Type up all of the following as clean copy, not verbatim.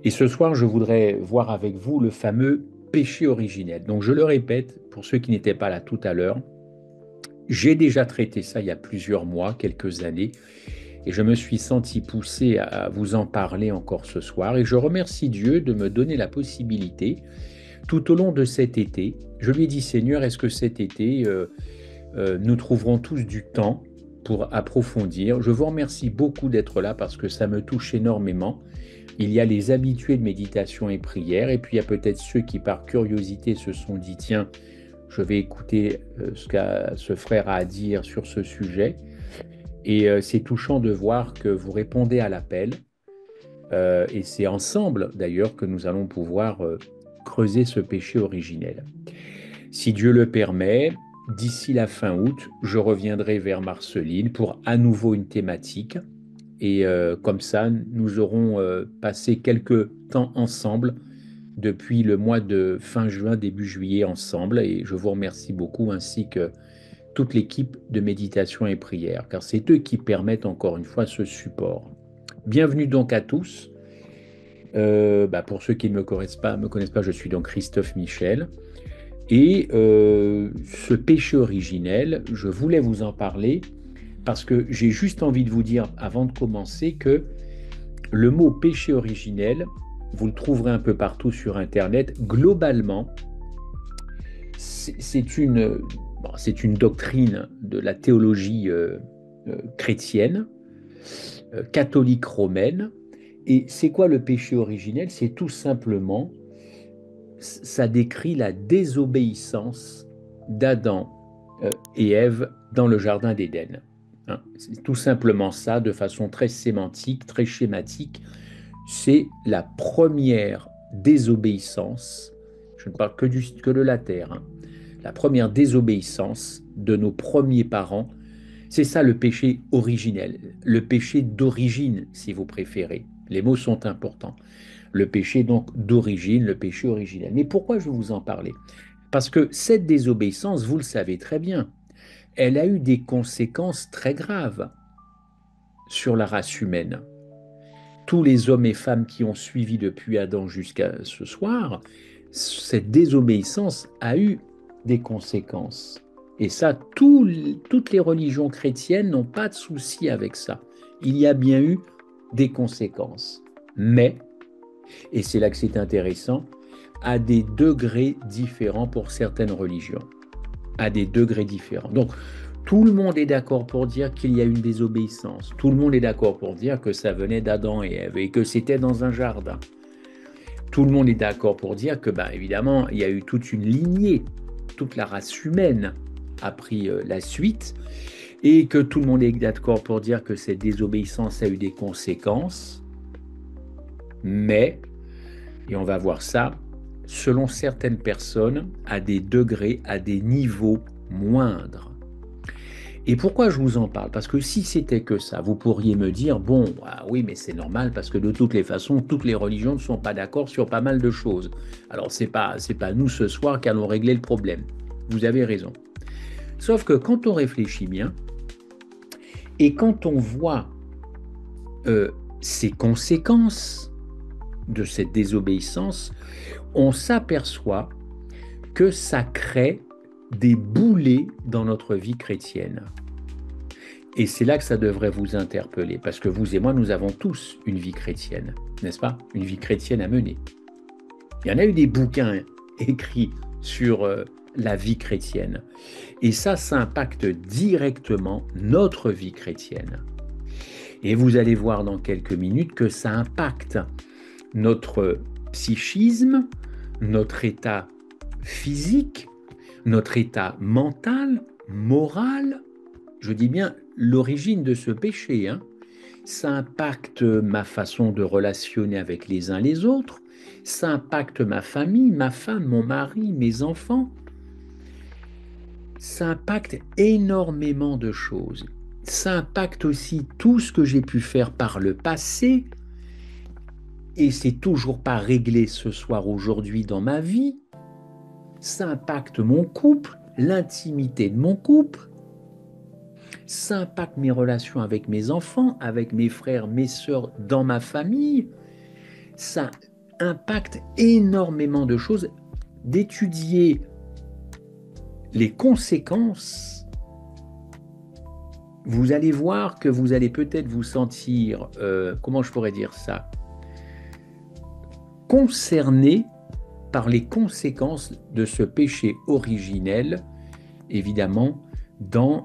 Et ce soir, je voudrais voir avec vous le fameux péché originel. Donc, je le répète, pour ceux qui n'étaient pas là tout à l'heure, j'ai déjà traité ça il y a plusieurs mois, quelques années, et je me suis senti poussé à vous en parler encore ce soir. Et je remercie Dieu de me donner la possibilité, tout au long de cet été, je lui ai dit, Seigneur, est-ce que cet été, nous trouverons tous du temps pour approfondir? Je vous remercie beaucoup d'être là parce que ça me touche énormément. Il y a les habitués de méditation et prière, et puis il y a peut-être ceux qui, par curiosité, se sont dit, tiens, je vais écouter ce qu'a ce frère a à dire sur ce sujet. Et c'est touchant de voir que vous répondez à l'appel. Et c'est ensemble, d'ailleurs, que nous allons pouvoir creuser ce péché originel. Si Dieu le permet, d'ici la fin août, je reviendrai vers Marceline pour à nouveau une thématique. Et comme ça, nous aurons passé quelques temps ensemble depuis le mois de fin juin, début juillet ensemble. Et je vous remercie beaucoup, ainsi que toute l'équipe de méditation et prière, car c'est eux qui permettent encore une fois ce support. Bienvenue donc à tous. Pour ceux qui ne me connaissent pas, je suis donc Christophe Michel. Et ce péché originel, je voulais vous en parler parce que j'ai juste envie de vous dire, avant de commencer, que le mot péché originel, vous le trouverez un peu partout sur Internet. Globalement, c'est une, c'est une doctrine de la théologie chrétienne, catholique romaine. Et c'est quoi le péché originel? C'est tout simplement, ça décrit la désobéissance d'Adam et Ève dans le jardin d'Éden. Hein, c'est tout simplement ça, de façon très sémantique, très schématique. C'est la première désobéissance, je ne parle que de la terre, hein, la première désobéissance de nos premiers parents. C'est ça le péché originel, le péché d'origine, si vous préférez. Les mots sont importants. Le péché donc d'origine, le péché originel. Mais pourquoi je vais vous en parler? Parce que cette désobéissance, vous le savez très bien, elle a eu des conséquences très graves sur la race humaine. Tous les hommes et femmes qui ont suivi depuis Adam jusqu'à ce soir, cette désobéissance a eu des conséquences. Et ça, toutes les religions chrétiennes n'ont pas de souci avec ça. Il y a bien eu des conséquences. Mais, et c'est là que c'est intéressant, à des degrés différents pour certaines religions. À des degrés différents. Donc, tout le monde est d'accord pour dire qu'il y a une désobéissance. Tout le monde est d'accord pour dire que ça venait d'Adam et Ève et que c'était dans un jardin. Tout le monde est d'accord pour dire que, évidemment, il y a eu toute une lignée, toute la race humaine a pris la suite, et que tout le monde est d'accord pour dire que cette désobéissance a eu des conséquences, mais, et on va voir ça, selon certaines personnes, à des degrés, à des niveaux moindres. Et pourquoi je vous en parle? Parce que si c'était que ça, vous pourriez me dire, bon, oui, mais c'est normal parce que de toutes les façons, toutes les religions ne sont pas d'accord sur pas mal de choses. Alors, c'est pas nous ce soir qui allons régler le problème. Vous avez raison. Sauf que quand on réfléchit bien et quand on voit ces conséquences de cette désobéissance, on s'aperçoit que ça crée des boulets dans notre vie chrétienne. Et c'est là que ça devrait vous interpeller, parce que vous et moi, nous avons tous une vie chrétienne, n'est-ce pas? Une vie chrétienne à mener. Il y en a eu des bouquins écrits sur la vie chrétienne. Et ça impacte directement notre vie chrétienne. Et vous allez voir dans quelques minutes que ça impacte notre psychisme, notre état physique, notre état mental, moral. Je dis bien l'origine de ce péché, hein. Ça impacte ma façon de relationner avec les uns les autres, ça impacte ma famille, ma femme, mon mari, mes enfants. Ça impacte énormément de choses. Ça impacte aussi tout ce que j'ai pu faire par le passé, et c'est toujours pas réglé ce soir aujourd'hui dans ma vie. Ça impacte mon couple, l'intimité de mon couple. Ça impacte mes relations avec mes enfants, avec mes frères, mes sœurs, dans ma famille. ça impacte énormément de choses, d'étudier les conséquences. Vous allez voir que vous allez peut-être vous sentir, comment je pourrais dire ça, concerné par les conséquences de ce péché originel, évidemment, dans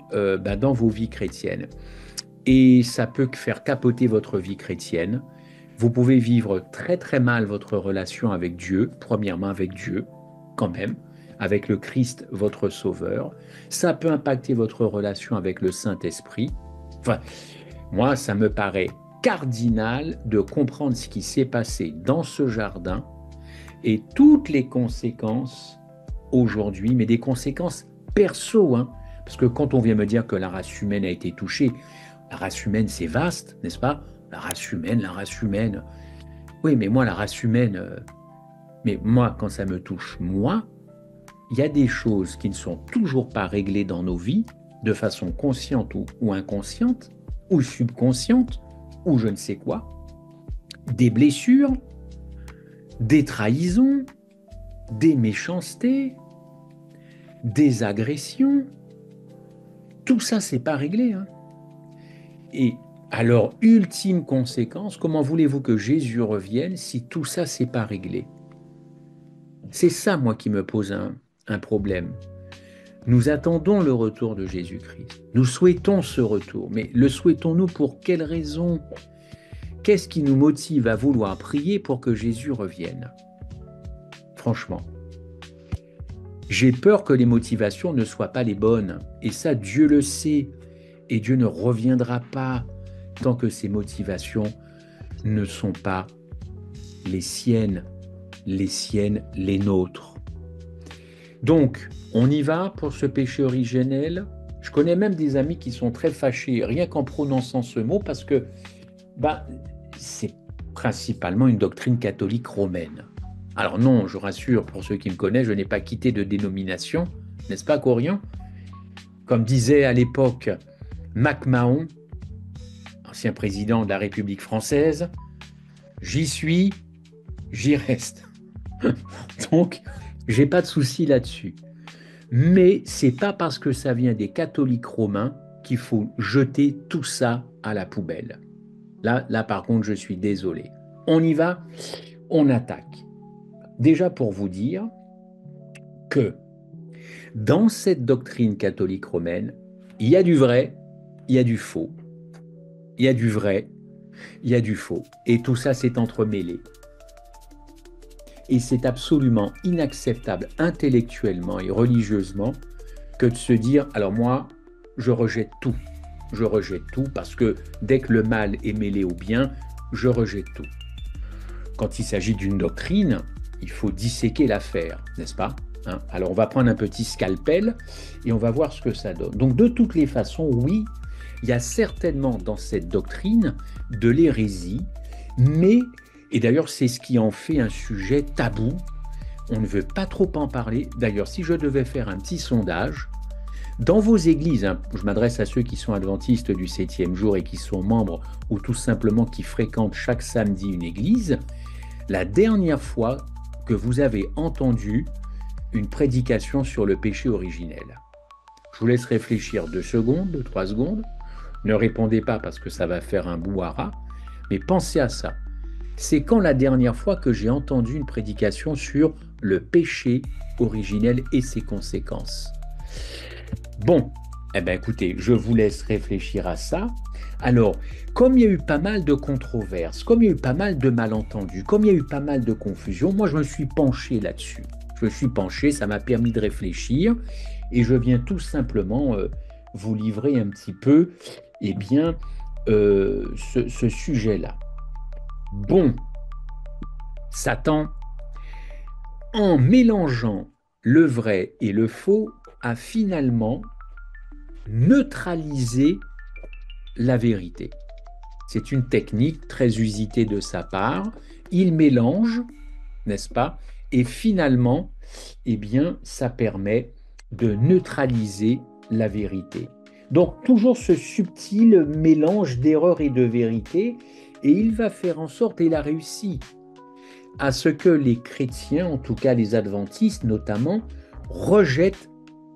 vos vies chrétiennes. Et ça peut faire capoter votre vie chrétienne. Vous pouvez vivre très très mal votre relation avec Dieu, premièrement avec Dieu, quand même, avec le Christ, votre Sauveur. Ça peut impacter votre relation avec le Saint-Esprit. Enfin, moi, ça me paraît cardinal de comprendre ce qui s'est passé dans ce jardin et toutes les conséquences aujourd'hui, mais des conséquences perso, hein, parce que quand on vient me dire que la race humaine a été touchée, la race humaine, c'est vaste, n'est-ce pas? La race humaine. Oui, mais moi, la race humaine, mais moi, quand ça me touche, moi, il y a des choses qui ne sont toujours pas réglées dans nos vies, de façon consciente ou inconsciente, ou subconsciente, ou je ne sais quoi. Des blessures, des trahisons, des méchancetés, des agressions. Tout ça, c'est pas réglé, hein. Et alors, ultime conséquence, comment voulez-vous que Jésus revienne si tout ça, c'est pas réglé? C'est ça, moi, qui me pose un problème. Nous attendons le retour de Jésus-Christ. Nous souhaitons ce retour, mais le souhaitons-nous pour quelle raison? Qu'est-ce qui nous motive à vouloir prier pour que Jésus revienne? Franchement, j'ai peur que les motivations ne soient pas les bonnes. Et ça, Dieu le sait. Et Dieu ne reviendra pas tant que ces motivations ne sont pas les siennes, les nôtres. Donc, on y va pour ce péché originel. Je connais même des amis qui sont très fâchés, rien qu'en prononçant ce mot, parce que c'est principalement une doctrine catholique romaine. Alors non, je rassure, pour ceux qui me connaissent, je n'ai pas quitté de dénomination, n'est-ce pas, Corian? Comme disait à l'époque MacMahon, ancien président de la République française, j'y suis, j'y reste. Donc, j'ai pas de souci là-dessus. Mais c'est pas parce que ça vient des catholiques romains qu'il faut jeter tout ça à la poubelle. Là, par contre, je suis désolé. On y va, on attaque. Déjà pour vous dire que dans cette doctrine catholique romaine, il y a du vrai, il y a du faux. Il y a du vrai, il y a du faux. Et tout ça s'est entremêlé. Et c'est absolument inacceptable intellectuellement et religieusement que de se dire, alors moi, je rejette tout. Je rejette tout parce que dès que le mal est mêlé au bien, je rejette tout. Quand il s'agit d'une doctrine, il faut disséquer l'affaire, n'est-ce pas? Alors on va prendre un petit scalpel et on va voir ce que ça donne. Donc de toutes les façons, oui, il y a certainement dans cette doctrine de l'hérésie, mais, et d'ailleurs c'est ce qui en fait un sujet tabou, on ne veut pas trop en parler. D'ailleurs, si je devais faire un petit sondage, dans vos églises, je m'adresse à ceux qui sont adventistes du 7e jour et qui sont membres ou tout simplement qui fréquentent chaque samedi une église, la dernière fois que vous avez entendu une prédication sur le péché originel. Je vous laisse réfléchir 2 secondes, 3 secondes. Ne répondez pas parce que ça va faire un bouhara, mais pensez à ça. C'est quand la dernière fois que j'ai entendu une prédication sur le péché originel et ses conséquences? Bon, écoutez, je vous laisse réfléchir à ça. Alors, comme il y a eu pas mal de controverses, comme il y a eu pas mal de malentendus, comme il y a eu pas mal de confusion, moi je me suis penché là-dessus. Je me suis penché, ça m'a permis de réfléchir et je viens tout simplement vous livrer un petit peu ce sujet-là. Bon, Satan, en mélangeant le vrai et le faux, a finalement neutralisé la vérité. C'est une technique très usitée de sa part. Il mélange, n'est-ce pas? Et finalement, ça permet de neutraliser la vérité. Donc, toujours ce subtil mélange d'erreur et de vérité, et il va faire en sorte, et il a réussi, à ce que les chrétiens, en tout cas les adventistes notamment, rejettent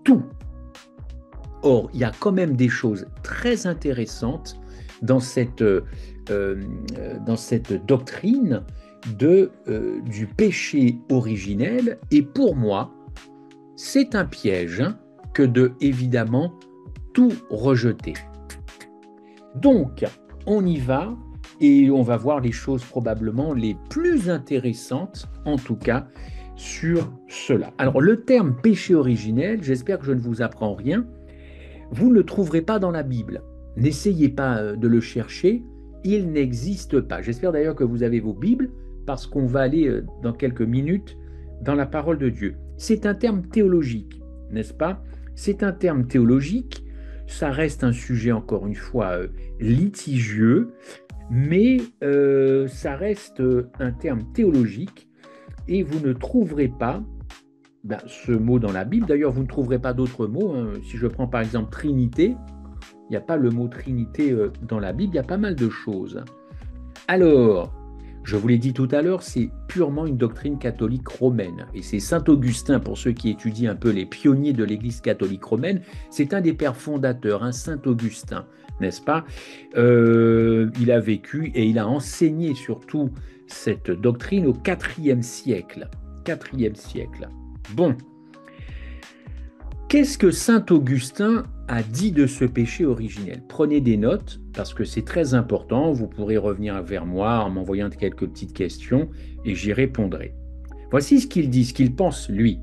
tout. Or, il y a quand même des choses très intéressantes dans cette doctrine du péché originel. Et pour moi, c'est un piège que de, évidemment, tout rejeter. Donc, on y va et on va voir les choses probablement les plus intéressantes, en tout cas, sur cela. Alors, le terme péché originel, j'espère que je ne vous apprends rien, vous ne le trouverez pas dans la Bible. N'essayez pas de le chercher, il n'existe pas. J'espère d'ailleurs que vous avez vos Bibles, parce qu'on va aller dans quelques minutes dans la parole de Dieu. C'est un terme théologique, n'est-ce pas? C'est un terme théologique, ça reste un sujet encore une fois litigieux, mais ça reste un terme théologique et vous ne trouverez pas ce mot dans la Bible. D'ailleurs, vous ne trouverez pas d'autres mots. Si je prends par exemple Trinité, il n'y a pas le mot Trinité dans la Bible, il y a pas mal de choses. Alors, je vous l'ai dit tout à l'heure, c'est purement une doctrine catholique romaine. Et c'est Saint Augustin, pour ceux qui étudient un peu les pionniers de l'Église catholique romaine, c'est un des pères fondateurs, Saint Augustin, n'est-ce pas? Il a vécu et il a enseigné surtout cette doctrine au IVe siècle. IVe siècle. Bon. Qu'est-ce que Saint Augustin a dit de ce péché originel? Prenez des notes parce que c'est très important. Vous pourrez revenir vers moi en m'envoyant quelques petites questions et j'y répondrai. Voici ce qu'il dit, ce qu'il pense lui.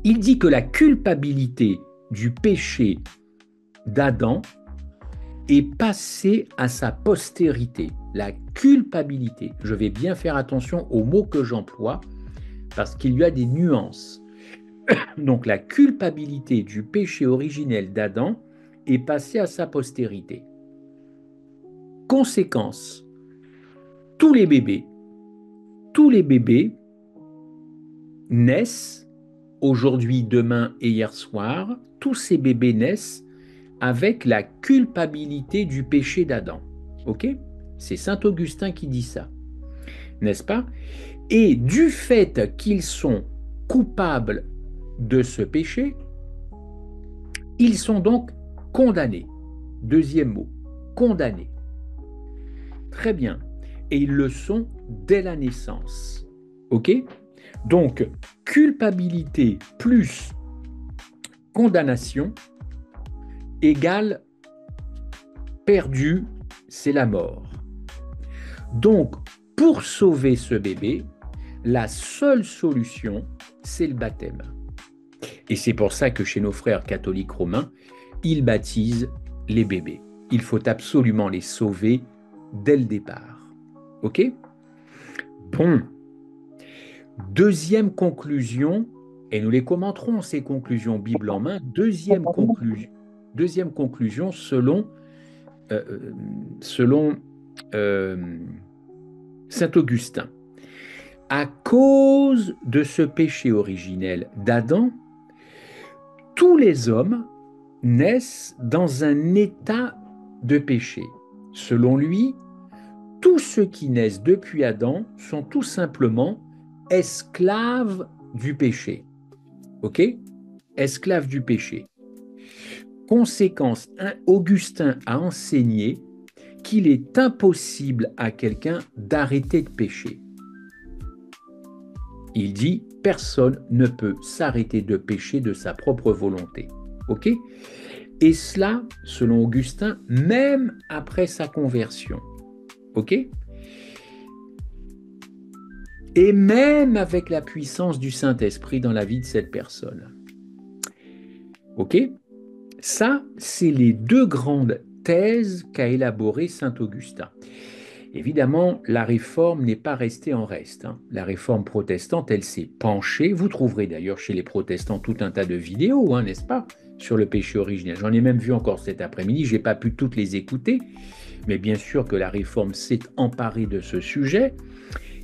Il dit que la culpabilité du péché d'Adam est passée à sa postérité. La culpabilité. Je vais bien faire attention aux mots que j'emploie parce qu'il y a des nuances. Donc la culpabilité du péché originel d'Adam est passée à sa postérité. Conséquence, tous les bébés naissent, aujourd'hui, demain et hier soir, tous ces bébés naissent avec la culpabilité du péché d'Adam. Ok? C'est Saint Augustin qui dit ça, n'est-ce pas? Et du fait qu'ils sont coupables de ce péché, ils sont donc condamnés. Deuxième mot, condamnés. Très bien. Et ils le sont dès la naissance. OK? Donc, culpabilité plus condamnation égale perdu, c'est la mort. Donc, pour sauver ce bébé, la seule solution, c'est le baptême. Et c'est pour ça que chez nos frères catholiques romains, ils baptisent les bébés. Il faut absolument les sauver dès le départ. OK? Bon. Deuxième conclusion, et nous les commenterons, ces conclusions Bible en main. Deuxième conclusion selon Saint Augustin. À cause de ce péché originel d'Adam, tous les hommes naissent dans un état de péché. Selon lui, tous ceux qui naissent depuis Adam sont tout simplement esclaves du péché. OK? Esclaves du péché. Conséquence, Augustin a enseigné qu'il est impossible à quelqu'un d'arrêter de pécher. Il dit, personne ne peut s'arrêter de pécher de sa propre volonté. OK? Et cela, selon Augustin, même après sa conversion. OK? Et même avec la puissance du Saint-Esprit dans la vie de cette personne. OK? Ça, c'est les deux grandes thèses qu'a élaborées Saint Augustin. Évidemment, la réforme n'est pas restée en reste. La réforme protestante, elle s'est penchée. Vous trouverez d'ailleurs chez les protestants tout un tas de vidéos, n'est-ce pas, sur le péché originel. J'en ai même vu encore cet après-midi, je n'ai pas pu toutes les écouter, mais bien sûr que la réforme s'est emparée de ce sujet.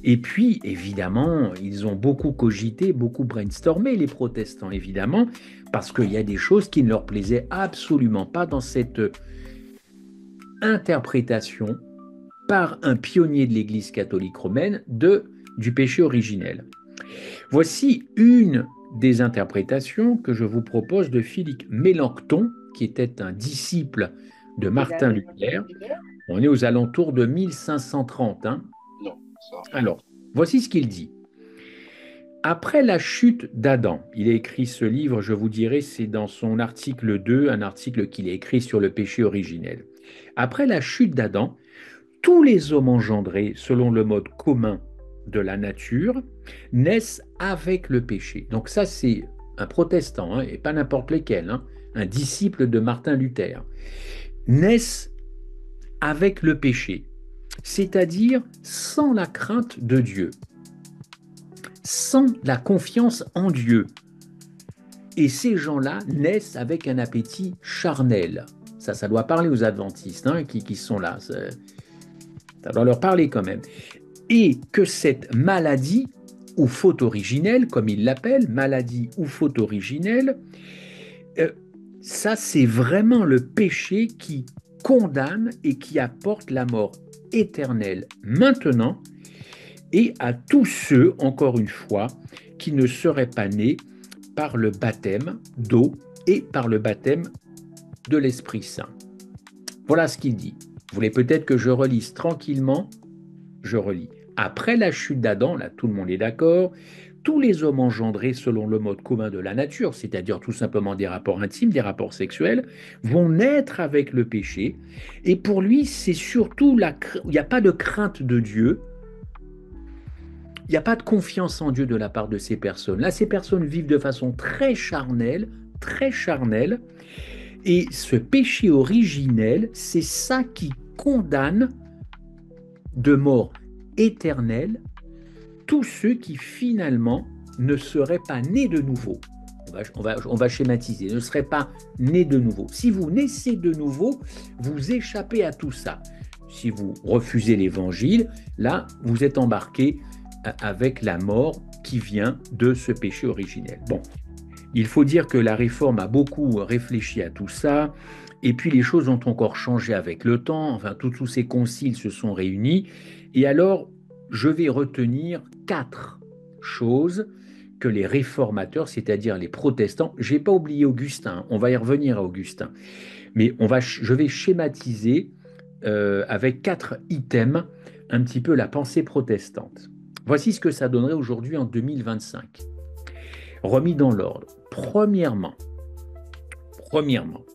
Et puis, évidemment, ils ont beaucoup cogité, beaucoup brainstormé, les protestants, évidemment, parce qu'il y a des choses qui ne leur plaisaient absolument pas dans cette interprétation par un pionnier de l'Église catholique romaine de du péché originel. Voici une des interprétations que je vous propose de Philippe Mélenchon, qui était un disciple de Martin Luther. On est aux alentours de 1530. Hein. Non, ça. Alors, voici ce qu'il dit. Après la chute d'Adam, il a écrit ce livre, je vous dirai, c'est dans son article 2, un article qu'il a écrit sur le péché originel. Après la chute d'Adam, tous les hommes engendrés selon le mode commun de la nature naissent avec le péché. Donc ça, c'est un protestant, hein, et pas n'importe lequel, hein, un disciple de Martin Luther. Naissent avec le péché, c'est-à-dire sans la crainte de Dieu, sans la confiance en Dieu. Et ces gens-là naissent avec un appétit charnel. Ça doit parler aux adventistes, hein, qui sont là. Ça doit leur parler quand même. Et que cette maladie, ou faute originelle, comme il l'appelle, maladie ou faute originelle, ça c'est vraiment le péché qui condamne et qui apporte la mort éternelle maintenant, et à tous ceux, encore une fois, qui ne seraient pas nés par le baptême d'eau et par le baptême de l'Esprit Saint. Voilà ce qu'il dit. Vous voulez peut-être que je relise tranquillement? Je relis. Après la chute d'Adam, là tout le monde est d'accord, tous les hommes engendrés selon le mode commun de la nature, c'est-à-dire tout simplement des rapports intimes, des rapports sexuels, vont naître avec le péché. Et pour lui, c'est surtout il n'y a pas de crainte de Dieu, il n'y a pas de confiance en Dieu de la part de ces personnes. Là, ces personnes vivent de façon très charnelle, et ce péché originel, c'est ça qui condamne de mort éternelle tous ceux qui finalement ne seraient pas nés de nouveau. On va schématiser, ne seraient pas nés de nouveau. Si vous naissez de nouveau, vous échappez à tout ça. Si vous refusez l'évangile, là, vous êtes embarqué avec la mort qui vient de ce péché originel. Bon, il faut dire que la Réforme a beaucoup réfléchi à tout ça, et puis les choses ont encore changé avec le temps, enfin tous ces conciles se sont réunis, et alors je vais retenir 4 choses que les réformateurs, c'est-à-dire les protestants, j'ai pas oublié Augustin, on va y revenir à Augustin, mais je vais schématiser avec 4 items un petit peu la pensée protestante. Voici ce que ça donnerait aujourd'hui en 2025. Remis dans l'ordre. Premièrement,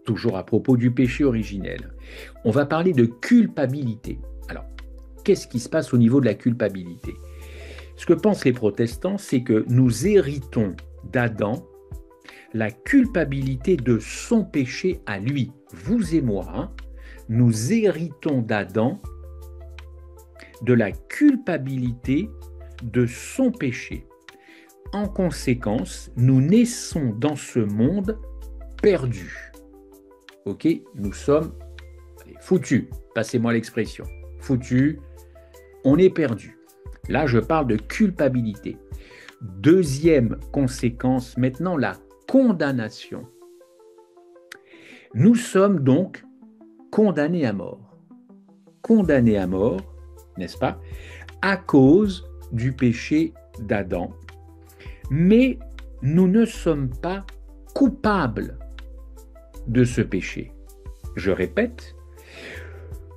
toujours à propos du péché originel, on va parler de culpabilité. Alors, qu'est-ce qui se passe au niveau de la culpabilité? Ce que pensent les protestants, c'est que nous héritons d'Adam la culpabilité de son péché à lui. Vous et moi, hein, nous héritons d'Adam de la culpabilité de son péché. En conséquence, nous naissons dans ce monde perdu. Ok, nous sommes foutus, passez-moi l'expression, foutus, on est perdu. Là, je parle de culpabilité. Deuxième conséquence, maintenant, la condamnation. Nous sommes donc condamnés à mort. Condamnés à mort, n'est-ce pas, à cause du péché d'Adam. Mais nous ne sommes pas coupables de ce péché. Je répète,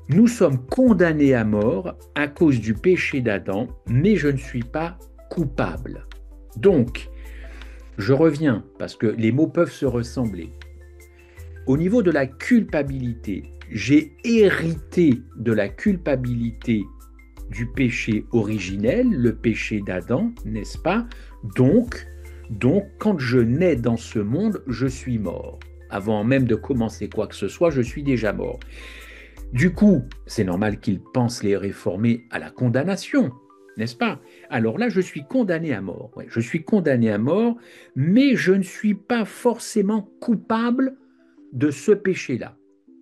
nous sommes condamnés à mort à cause du péché d'Adam, mais je ne suis pas coupable. Donc, je reviens, parce que les mots peuvent se ressembler. Au niveau de la culpabilité, j'ai hérité de la culpabilité du péché originel, le péché d'Adam, n'est-ce pas? Donc, quand je nais dans ce monde, je suis mort. Avant même de commencer quoi que ce soit, je suis déjà mort. Du coup, c'est normal qu'ils pensent, les réformés, à la condamnation, n'est-ce pas? Alors là, je suis condamné à mort. Ouais, je suis condamné à mort, mais je ne suis pas forcément coupable de ce péché-là.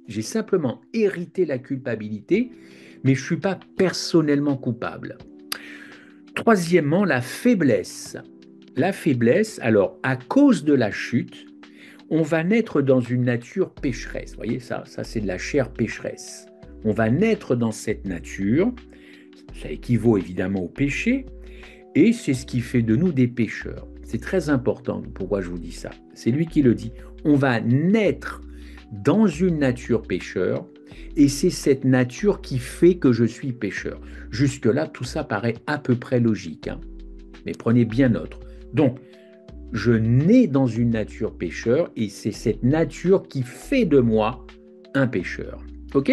J'ai simplement hérité la culpabilité, mais je ne suis pas personnellement coupable. Troisièmement, la faiblesse. La faiblesse, alors, à cause de la chute, on va naître dans une nature pécheresse. Vous voyez, ça c'est de la chair pécheresse. On va naître dans cette nature, ça équivaut évidemment au péché, Et c'est ce qui fait de nous des pécheurs. C'est très important, pourquoi je vous dis ça. C'est lui qui le dit. On va naître dans une nature pécheur, et c'est cette nature qui fait que je suis pécheur. Jusque-là, tout ça paraît à peu près logique, hein. Mais prenez bien note. Donc, je nais dans une nature pécheur, et c'est cette nature qui fait de moi un pécheur. OK?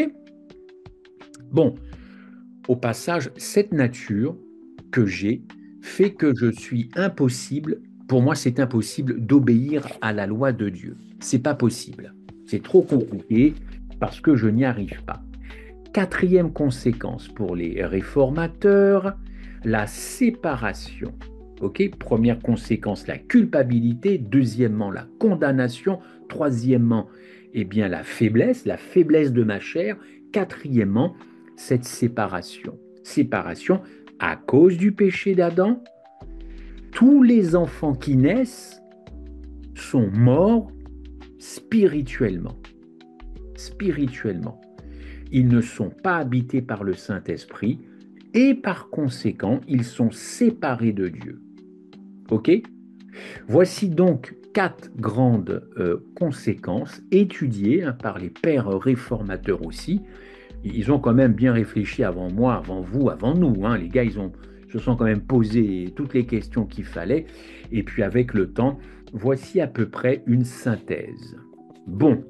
Bon, au passage, cette nature que j'ai fait que je suis impossible, pour moi c'est impossible d'obéir à la loi de Dieu. C'est pas possible. C'est trop compliqué parce que je n'y arrive pas. Quatrième conséquence pour les réformateurs, la séparation. Ok, première conséquence, la culpabilité. Deuxièmement, la condamnation. Troisièmement, eh bien, la faiblesse de ma chair. Quatrièmement, cette séparation. Séparation à cause du péché d'Adam. Tous les enfants qui naissent sont morts spirituellement. Spirituellement. Ils ne sont pas habités par le Saint-Esprit et par conséquent, ils sont séparés de Dieu. OK? Voici donc quatre grandes conséquences étudiées, hein, par les pères réformateurs aussi. Ils ont quand même bien réfléchi avant moi, avant vous, avant nous, hein. Les gars, se sont quand même posé toutes les questions qu'il fallait. Et puis avec le temps, voici à peu près une synthèse. Bon,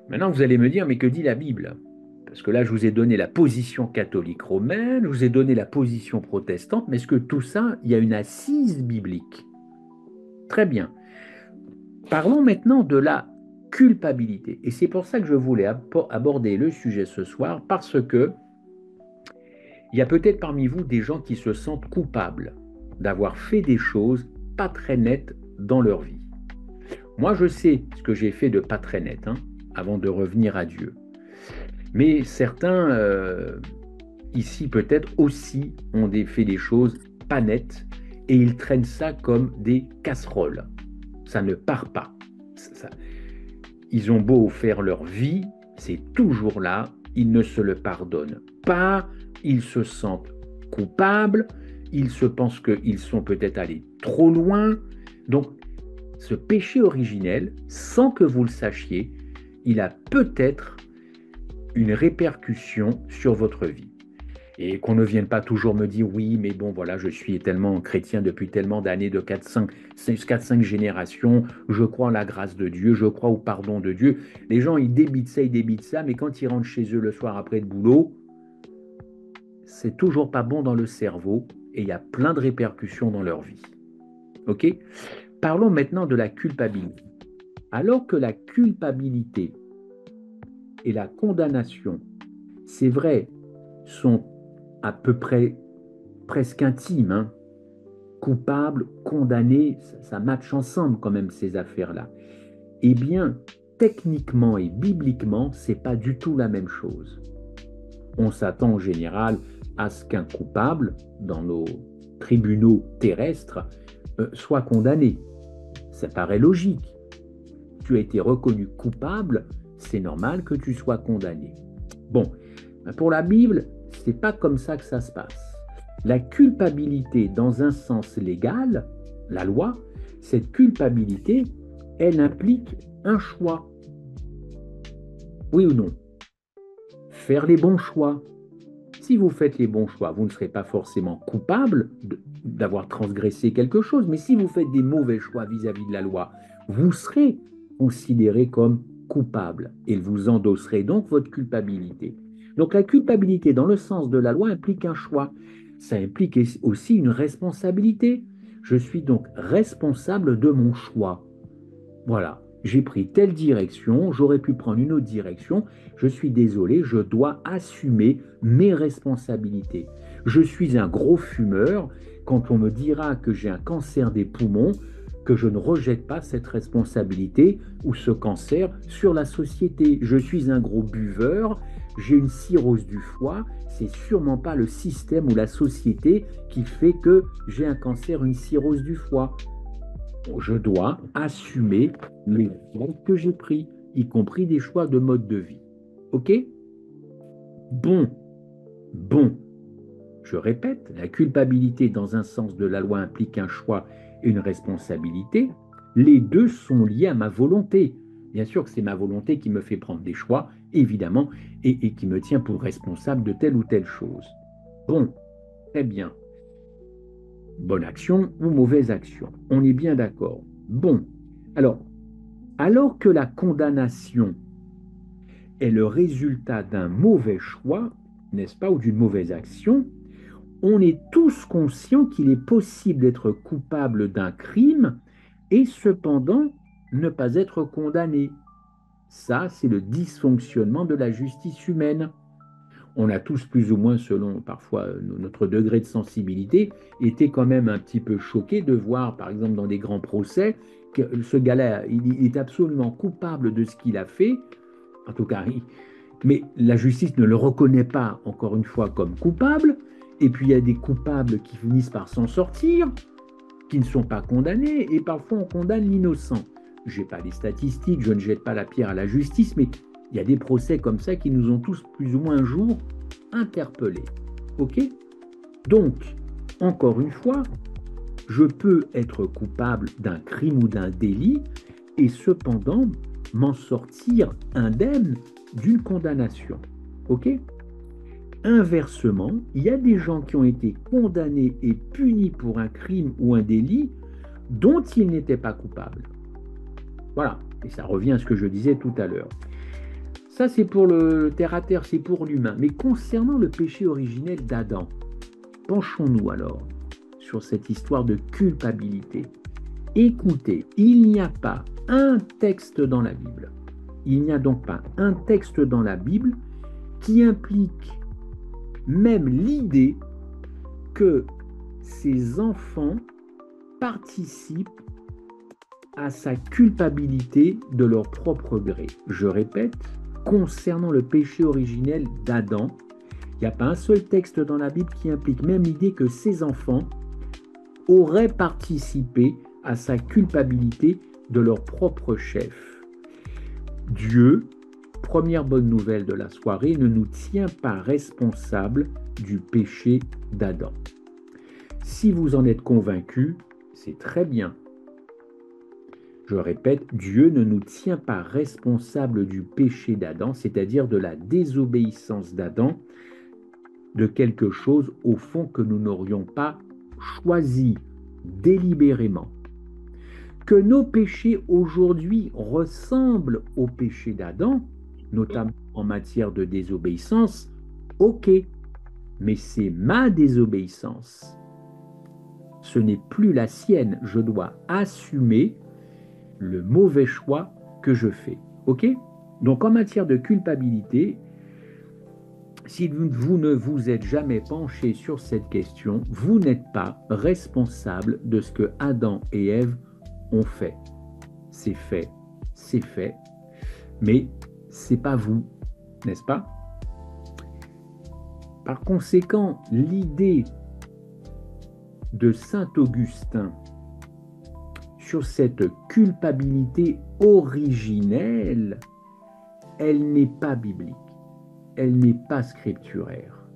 maintenant vous allez me dire, mais que dit la Bible? Parce que là, je vous ai donné la position catholique romaine, je vous ai donné la position protestante, mais est-ce que tout ça, il y a une assise biblique? Très bien. Parlons maintenant de la culpabilité. Et c'est pour ça que je voulais aborder le sujet ce soir, parce que il y a peut-être parmi vous des gens qui se sentent coupables d'avoir fait des choses pas très nettes dans leur vie. Moi, je sais ce que j'ai fait de pas très net, hein, avant de revenir à Dieu. Mais certains, ici peut-être aussi, ont fait des choses pas nettes et ils traînent ça comme des casseroles. Ça ne part pas. Ils ont beau faire leur vie, c'est toujours là, ils ne se le pardonnent pas, ils se sentent coupables, ils se pensent qu'ils sont peut-être allés trop loin. Donc, ce péché originel, sans que vous le sachiez, il a peut-être une répercussion sur votre vie. Et qu'on ne vienne pas toujours me dire oui, mais bon, voilà, je suis tellement chrétien depuis tellement d'années, de 4-5 générations, je crois en la grâce de Dieu, je crois au pardon de Dieu. Les gens, ils débitent ça, mais quand ils rentrent chez eux le soir après le boulot, c'est toujours pas bon dans le cerveau et il y a plein de répercussions dans leur vie. OK? Parlons maintenant de la culpabilité. Alors que la culpabilité et la condamnation, c'est vrai, sont à peu près presque intimes, hein. Coupable, condamné, ça matche ensemble quand même ces affaires-là. Eh bien, techniquement et bibliquement, c'est pas du tout la même chose. On s'attend en général à ce qu'un coupable, dans nos tribunaux terrestres, soit condamné. Ça paraît logique. Tu as été reconnu coupable, c'est normal que tu sois condamné. Bon, pour la Bible, c'est pas comme ça que ça se passe. La culpabilité, dans un sens légal, la loi, cette culpabilité, elle implique un choix. Oui ou non? Faire les bons choix. Si vous faites les bons choix, vous ne serez pas forcément coupable d'avoir transgressé quelque chose, mais si vous faites des mauvais choix vis-à-vis de la loi, vous serez considéré comme coupable et vous endosserez donc votre culpabilité. Donc la culpabilité dans le sens de la loi implique un choix. Ça implique aussi une responsabilité. Je suis donc responsable de mon choix. Voilà, j'ai pris telle direction, j'aurais pu prendre une autre direction, je suis désolé, je dois assumer mes responsabilités. Je suis un gros fumeur, quand on me dira que j'ai un cancer des poumons, que je ne rejette pas cette responsabilité ou ce cancer sur la société. Je suis un gros buveur, j'ai une cirrhose du foie, c'est sûrement pas le système ou la société qui fait que j'ai un cancer, une cirrhose du foie. Je dois assumer les choix que j'ai pris, y compris des choix de mode de vie. OK? Bon, bon. Je répète, la culpabilité dans un sens de la loi implique un choix et une responsabilité. Les deux sont liés à ma volonté. Bien sûr que c'est ma volonté qui me fait prendre des choix, évidemment, et qui me tient pour responsable de telle ou telle chose. Bon, très bien. Bonne action ou mauvaise action. On est bien d'accord. Bon, alors que la condamnation est le résultat d'un mauvais choix, n'est-ce pas, ou d'une mauvaise action, on est tous conscients qu'il est possible d'être coupable d'un crime et cependant ne pas être condamné. Ça, c'est le dysfonctionnement de la justice humaine. On a tous plus ou moins, selon parfois notre degré de sensibilité, été quand même un petit peu choqués de voir, par exemple, dans des grands procès, que ce gars-là, il est absolument coupable de ce qu'il a fait. En tout cas, mais la justice ne le reconnaît pas, encore une fois, comme coupable. Et puis, il y a des coupables qui finissent par s'en sortir, qui ne sont pas condamnés, et parfois on condamne l'innocent. Je n'ai pas les statistiques, je ne jette pas la pierre à la justice, mais il y a des procès comme ça qui nous ont tous plus ou moins un jour interpellés. OK? Donc, encore une fois, je peux être coupable d'un crime ou d'un délit et cependant m'en sortir indemne d'une condamnation. OK? Inversement, il y a des gens qui ont été condamnés et punis pour un crime ou un délit dont ils n'étaient pas coupables. Voilà, et ça revient à ce que je disais tout à l'heure. Ça, c'est pour le terre-à-terre, c'est pour l'humain. Mais concernant le péché originel d'Adam, penchons-nous alors sur cette histoire de culpabilité. Écoutez, il n'y a pas un texte dans la Bible, il n'y a donc pas un texte dans la Bible qui implique même l'idée que ces enfants participent à sa culpabilité de leur propre gré. Je répète, concernant le péché originel d'Adam, il n'y a pas un seul texte dans la Bible qui implique même l'idée que ces enfants auraient participé à sa culpabilité de leur propre chef. Dieu, première bonne nouvelle de la soirée, ne nous tient pas responsables du péché d'Adam. Si vous en êtes convaincus, c'est très bien. Je répète, Dieu ne nous tient pas responsables du péché d'Adam, c'est-à-dire de la désobéissance d'Adam, de quelque chose au fond que nous n'aurions pas choisi délibérément. Que nos péchés aujourd'hui ressemblent au péché d'Adam, notamment en matière de désobéissance, ok, mais c'est ma désobéissance. Ce n'est plus la sienne, je dois assumer le mauvais choix que je fais. OK? Donc en matière de culpabilité, si vous ne vous êtes jamais penché sur cette question, vous n'êtes pas responsable de ce que Adam et Ève ont fait. C'est fait, mais c'est pas vous, n'est-ce pas? Par conséquent, l'idée de saint Augustin sur cette culpabilité originelle, elle n'est pas biblique, elle n'est pas scripturaire.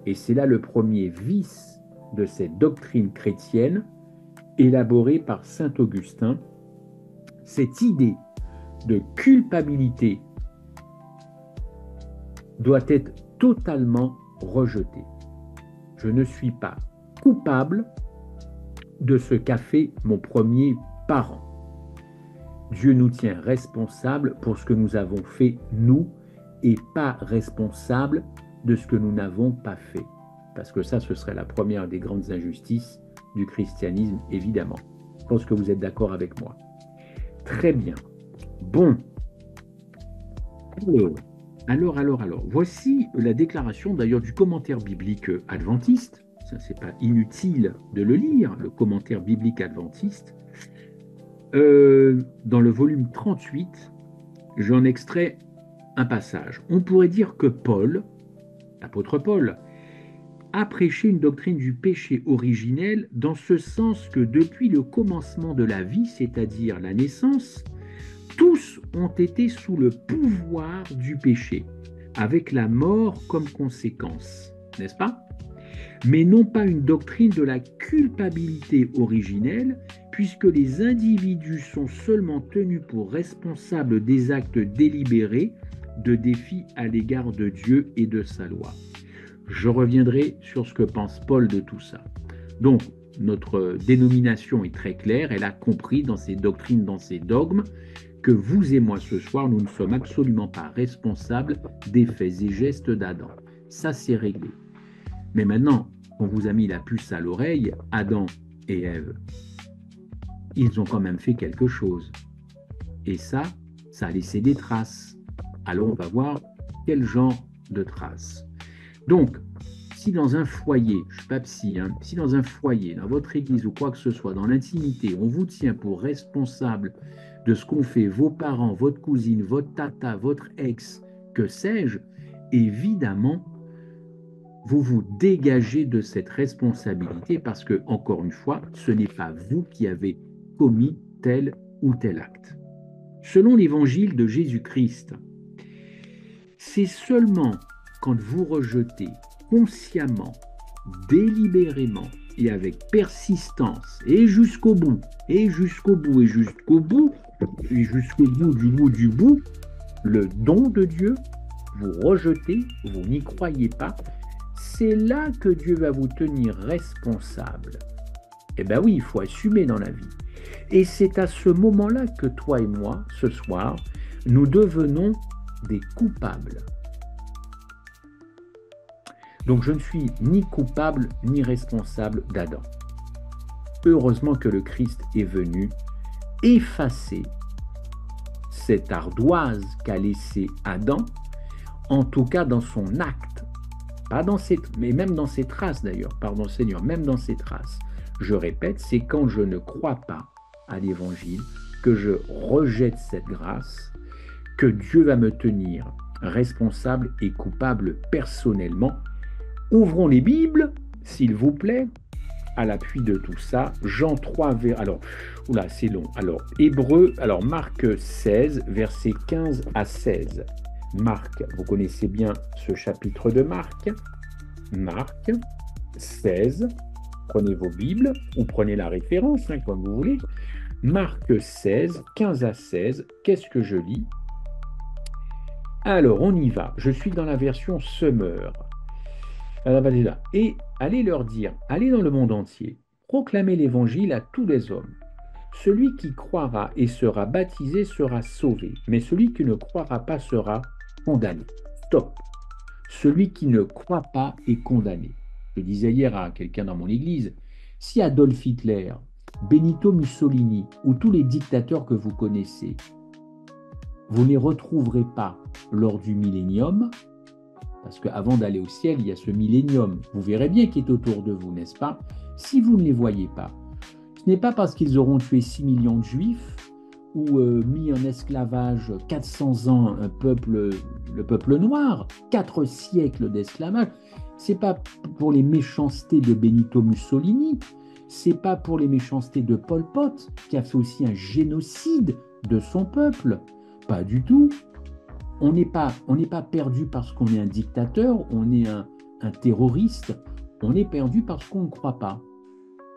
Et c'est là le premier vice de cette doctrine chrétienne élaborée par saint Augustin, cette idée de culpabilité doit être totalement rejetée. Je ne suis pas coupable de ce qu'a fait mon premier parent. Dieu nous tient responsables pour ce que nous avons fait, nous, et pas responsables de ce que nous n'avons pas fait. Parce que ça, ce serait la première des grandes injustices du christianisme, évidemment. Je pense que vous êtes d'accord avec moi. Très bien. Bon. Alors. Voici la déclaration d'ailleurs du commentaire biblique adventiste. Ça, c'est pas inutile de le lire, le commentaire biblique adventiste. Dans le volume 38, j'en extrais un passage. On pourrait dire que Paul, l'apôtre Paul, a prêché une doctrine du péché originel dans ce sens que depuis le commencement de la vie, c'est-à-dire la naissance, tous ont été sous le pouvoir du péché, avec la mort comme conséquence, n'est-ce pas? mais non pas une doctrine de la culpabilité originelle, puisque les individus sont seulement tenus pour responsables des actes délibérés de défi à l'égard de Dieu et de sa loi. Je reviendrai sur ce que pense Paul de tout ça. Donc, notre dénomination est très claire, elle a compris dans ses doctrines, dans ses dogmes, que vous et moi ce soir, nous ne sommes absolument pas responsables des faits et gestes d'Adam. Ça, c'est réglé. Mais maintenant, on vous a mis la puce à l'oreille, Adam et Ève, ils ont quand même fait quelque chose. Et ça a laissé des traces. Alors on va voir quel genre de traces. Donc, si dans un foyer, je ne suis pas psy, si dans un foyer, dans votre église ou quoi que ce soit, dans l'intimité, on vous tient pour responsable de ce qu'ont fait vos parents, votre cousine, votre tata, votre ex, que sais-je, évidemment, vous vous dégagez de cette responsabilité parce que, encore une fois, ce n'est pas vous qui avez commis tel ou tel acte. Selon l'évangile de Jésus-Christ, c'est seulement quand vous rejetez consciemment, délibérément et avec persistance et jusqu'au bout, et jusqu'au bout, et jusqu'au bout, et jusqu'au bout du bout, le don de Dieu, vous rejetez, vous n'y croyez pas, c'est là que Dieu va vous tenir responsable. Eh bien oui, il faut assumer dans la vie. Et c'est à ce moment-là que toi et moi, ce soir, nous devenons des coupables. Donc je ne suis ni coupable ni responsable d'Adam. Heureusement que le Christ est venu effacer cette ardoise qu'a laissé Adam, en tout cas dans son acte, pas dans ses, mais même dans ses traces d'ailleurs, pardon Seigneur, même dans ses traces. Je répète, c'est quand je ne crois pas à l'Évangile, que je rejette cette grâce, que Dieu va me tenir responsable et coupable personnellement. Ouvrons les Bibles, s'il vous plaît, à l'appui de tout ça. Jean 3, alors, oula, c'est long. Alors, Hébreux, alors Marc 16, versets 15 à 16. Marc, vous connaissez bien ce chapitre de Marc. Marc 16, prenez vos Bibles, ou prenez la référence, comme vous voulez. Marc 16, 15 à 16, qu'est-ce que je lis? Alors, on y va. Je suis dans la version Summer. Et allez leur dire, allez dans le monde entier, proclamez l'évangile à tous les hommes. Celui qui croira et sera baptisé sera sauvé, mais celui qui ne croira pas sera condamné. Stop. Celui qui ne croit pas est condamné. Je disais hier à quelqu'un dans mon église, si Adolf Hitler, Benito Mussolini ou tous les dictateurs que vous connaissez, vous ne les retrouverez pas lors du millénium, parce qu'avant d'aller au ciel, il y a ce millénium. Vous verrez bien qui est autour de vous, n'est-ce pas? Si vous ne les voyez pas, ce n'est pas parce qu'ils auront tué 6 millions de juifs ou mis en esclavage 400 ans le peuple noir, 4 siècles d'esclavage. Ce n'est pas pour les méchancetés de Benito Mussolini, ce n'est pas pour les méchancetés de Pol Pot, qui a fait aussi un génocide de son peuple. Pas du tout. On n'est pas perdu parce qu'on est un dictateur, on est un terroriste, on est perdu parce qu'on ne croit pas.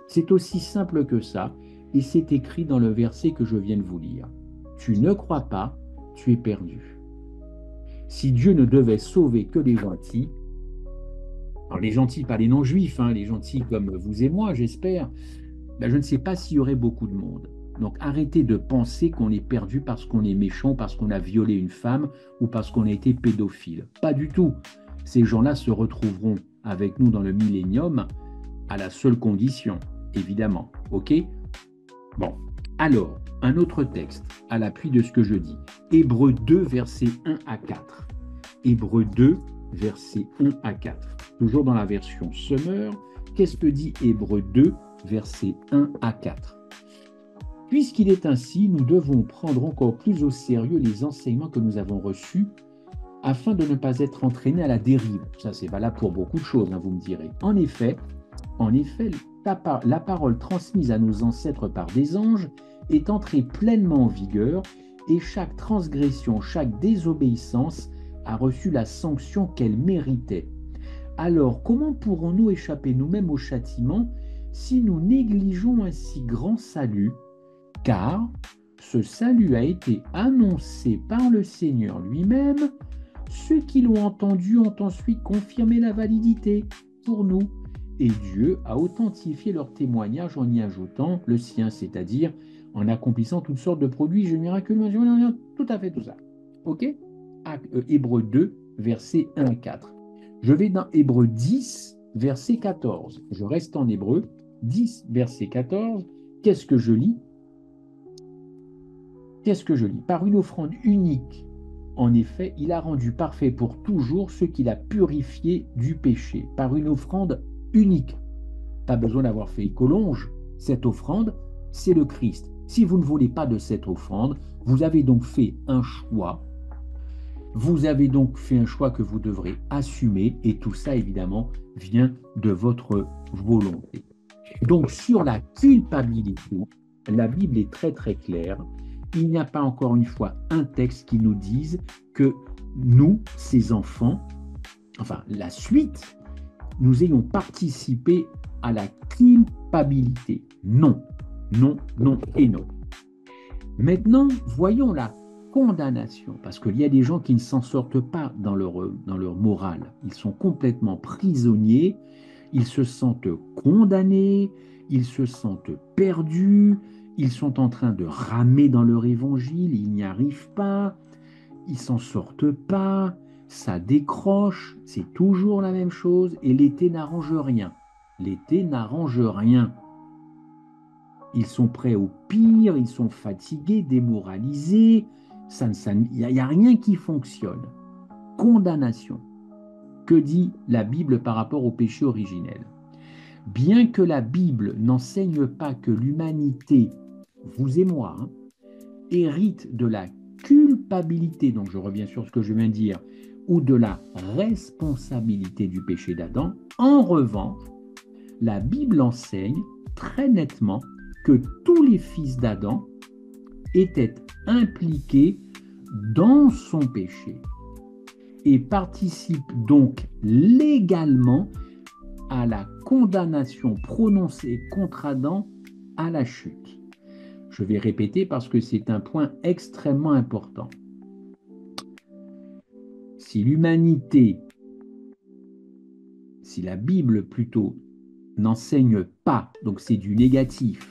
C'est aussi simple que ça, et c'est écrit dans le verset que je viens de vous lire. Tu ne crois pas, tu es perdu. Si Dieu ne devait sauver que les gentils, alors les gentils, pas les non-juifs, les gentils comme vous et moi, j'espère, ben je ne sais pas s'il y aurait beaucoup de monde. Donc arrêtez de penser qu'on est perdu parce qu'on est méchant, parce qu'on a violé une femme ou parce qu'on a été pédophile. Pas du tout. Ces gens-là se retrouveront avec nous dans le millénium à la seule condition, évidemment. OK? Bon. Alors, un autre texte à l'appui de ce que je dis. Hébreux 2, versets 1 à 4. Hébreux 2, versets 1 à 4. Toujours dans la version Summer. Qu'est-ce que dit Hébreux 2, versets 1 à 4? Puisqu'il est ainsi, nous devons prendre encore plus au sérieux les enseignements que nous avons reçus afin de ne pas être entraînés à la dérive. Ça, c'est valable pour beaucoup de choses, vous me direz. En effet, la parole transmise à nos ancêtres par des anges est entrée pleinement en vigueur et chaque transgression, chaque désobéissance a reçu la sanction qu'elle méritait. Alors, comment pourrons-nous échapper nous-mêmes au châtiment si nous négligeons un si grand salut? Car ce salut a été annoncé par le Seigneur lui-même. Ceux qui l'ont entendu ont ensuite confirmé la validité pour nous. Et Dieu a authentifié leur témoignage en y ajoutant le sien, c'est-à-dire en accomplissant toutes sortes de produits miraculeux, tout à fait tout ça. Ok? Hébreux 2, versets 1 à 4. Je vais dans Hébreux 10, verset 14. Je reste en Hébreux 10, verset 14. Qu'est-ce que je lis? Qu'est-ce que je lis? Par une offrande unique, en effet, il a rendu parfait pour toujours ceux qu'il a purifiés du péché. Par une offrande unique. Pas besoin d'avoir fait écolonge. Cette offrande, c'est le Christ. Si vous ne voulez pas de cette offrande, vous avez donc fait un choix. Vous avez donc fait un choix que vous devrez assumer, et tout ça, évidemment, vient de votre volonté. Donc, sur la culpabilité, la Bible est très très claire. Il n'y a pas encore une fois un texte qui nous dise que nous, ces enfants, enfin la suite, nous ayons participé à la culpabilité. Non, non, non et non. Maintenant, voyons la condamnation, parce qu'il y a des gens qui ne s'en sortent pas dans leur morale. Ils sont complètement prisonniers, ils se sentent condamnés, ils se sentent perdus, ils sont en train de ramer dans leur évangile, ils n'y arrivent pas, ils s'en sortent pas, ça décroche, c'est toujours la même chose, et l'été n'arrange rien. L'été n'arrange rien. Ils sont prêts au pire, ils sont fatigués, démoralisés, il n'y a rien qui fonctionne. Condamnation. Que dit la Bible par rapport au péché originel? Bien que la Bible n'enseigne pas que l'humanité, vous et moi, hérite de la culpabilité, donc je reviens sur ce que je viens de dire, ou de la responsabilité du péché d'Adam, en revanche, la Bible enseigne très nettement que tous les fils d'Adam étaient impliqués dans son péché et participent donc légalement à la condamnation prononcée contre Adam à la chute. Je vais répéter parce que c'est un point extrêmement important. Si l'humanité, si la Bible plutôt n'enseigne pas, donc c'est du négatif,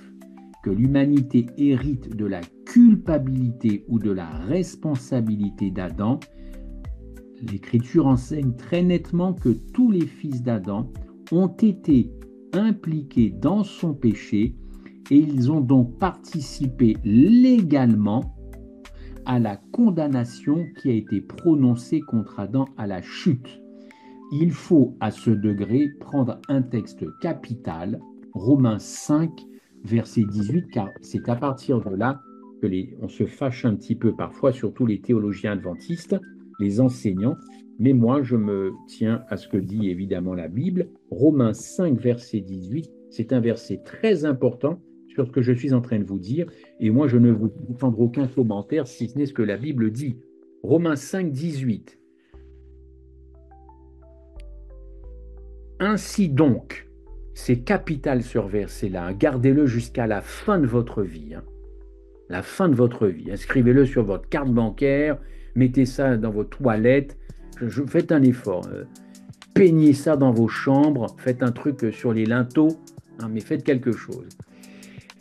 que l'humanité hérite de la culpabilité ou de la responsabilité d'Adam, l'Écriture enseigne très nettement que tous les fils d'Adam ont été impliqués dans son péché et ils ont donc participé légalement à la condamnation qui a été prononcée contre Adam à la chute. Il faut à ce degré prendre un texte capital, Romains 5, verset 18, car c'est à partir de là que on se fâche un petit peu parfois, surtout les théologiens adventistes, les enseignants, mais moi je me tiens à ce que dit évidemment la Bible. Romains 5, verset 18, c'est un verset très important sur ce que je suis en train de vous dire, et moi je ne vous prendre aucun commentaire si ce n'est ce que la Bible dit. Romains 5, 18. Ainsi donc, c'est capital ce verset-là, gardez-le jusqu'à la fin de votre vie. La fin de votre vie. Inscrivez-le sur votre carte bancaire, mettez ça dans vos toilettes, faites un effort. Peignez ça dans vos chambres, faites un truc sur les linteaux, mais faites quelque chose.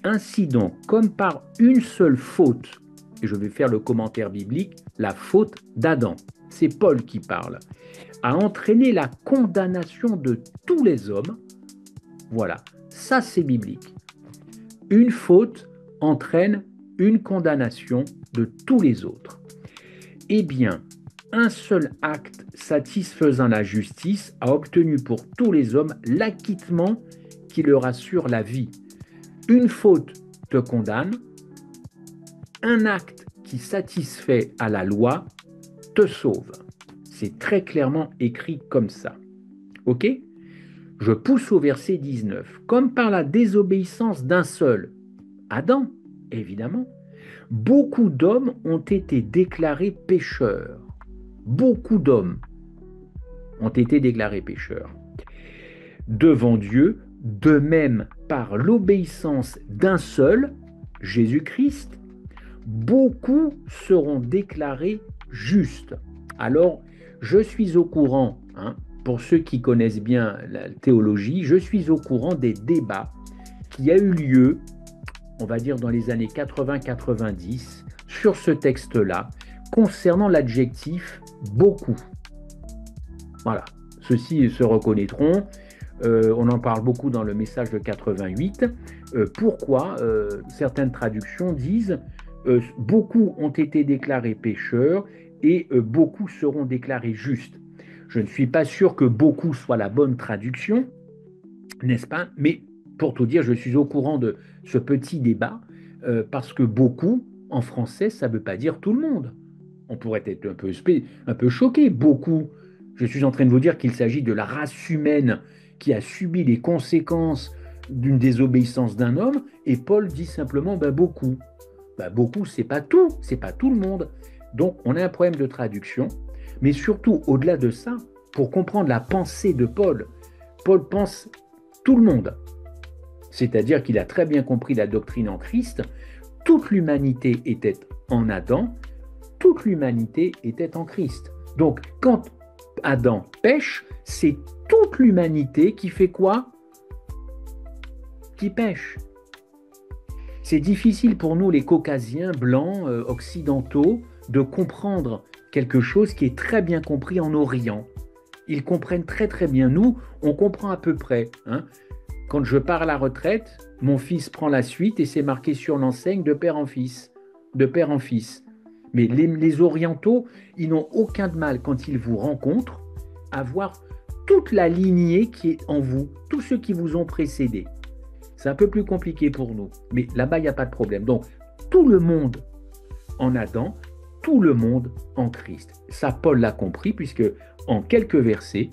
Ainsi donc, comme par une seule faute, et je vais faire le commentaire biblique, la faute d'Adam, c'est Paul qui parle, a entraîné la condamnation de tous les hommes. Voilà, ça c'est biblique. Une faute entraîne une condamnation de tous les autres. Eh bien, un seul acte satisfaisant la justice a obtenu pour tous les hommes l'acquittement qui leur assure la vie. Une faute te condamne, un acte qui satisfait à la loi te sauve. C'est très clairement écrit comme ça. Ok ? Je pousse au verset 19. Comme par la désobéissance d'un seul, Adam, évidemment, beaucoup d'hommes ont été déclarés pécheurs. Beaucoup d'hommes. ont été déclarés pécheurs devant Dieu, de même par l'obéissance d'un seul, Jésus-Christ, beaucoup seront déclarés justes. Alors, je suis au courant, hein, pour ceux qui connaissent bien la théologie, je suis au courant des débats qui a eu lieu, on va dire dans les années 80-90, sur ce texte-là, concernant l'adjectif beaucoup. Voilà, ceux-ci se reconnaîtront. On en parle beaucoup dans le message de 88. Pourquoi certaines traductions disent beaucoup ont été déclarés pécheurs et beaucoup seront déclarés justes. Je ne suis pas sûr que beaucoup soit la bonne traduction, n'est-ce pas? Mais pour tout dire, je suis au courant de ce petit débat parce que beaucoup, en français, ça ne veut pas dire tout le monde. On pourrait être un peu choqué. Beaucoup, je suis en train de vous dire qu'il s'agit de la race humaine qui a subi les conséquences d'une désobéissance d'un homme, et Paul dit simplement beaucoup. Beaucoup, c'est pas tout le monde. Donc, on a un problème de traduction, mais surtout, au-delà de ça, pour comprendre la pensée de Paul, Paul pense tout le monde. C'est-à-dire qu'il a très bien compris la doctrine en Christ. Toute l'humanité était en Adam, toute l'humanité était en Christ. Donc, quand Adam pêche, c'est toute l'humanité qui fait quoi? Qui pêche. C'est difficile pour nous, les caucasiens, blancs, occidentaux, de comprendre quelque chose qui est très bien compris en Orient. Ils comprennent très très bien. Nous, on comprend à peu près. Hein. Quand je pars à la retraite, mon fils prend la suite et c'est marqué sur l'enseigne de père en fils. De père en fils. Mais les orientaux, ils n'ont aucun de mal quand ils vous rencontrent à voir toute la lignée qui est en vous, tous ceux qui vous ont précédé. C'est un peu plus compliqué pour nous, mais là-bas, il n'y a pas de problème. Donc, tout le monde en Adam, tout le monde en Christ. Ça, Paul l'a compris, puisque en quelques versets,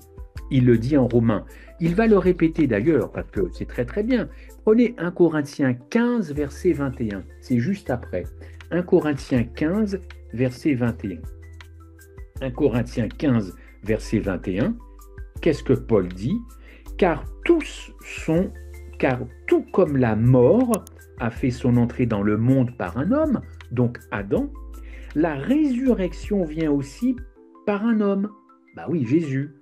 il le dit en Romains. Il va le répéter d'ailleurs, parce que c'est très très bien. Prenez 1 Corinthiens 15, verset 21. C'est juste après. 1 Corinthiens 15, verset 21. 1 Corinthiens 15, verset 21. Qu'est-ce que Paul dit? Car tout comme la mort a fait son entrée dans le monde par un homme, donc Adam, la résurrection vient aussi par un homme. Oui, Jésus.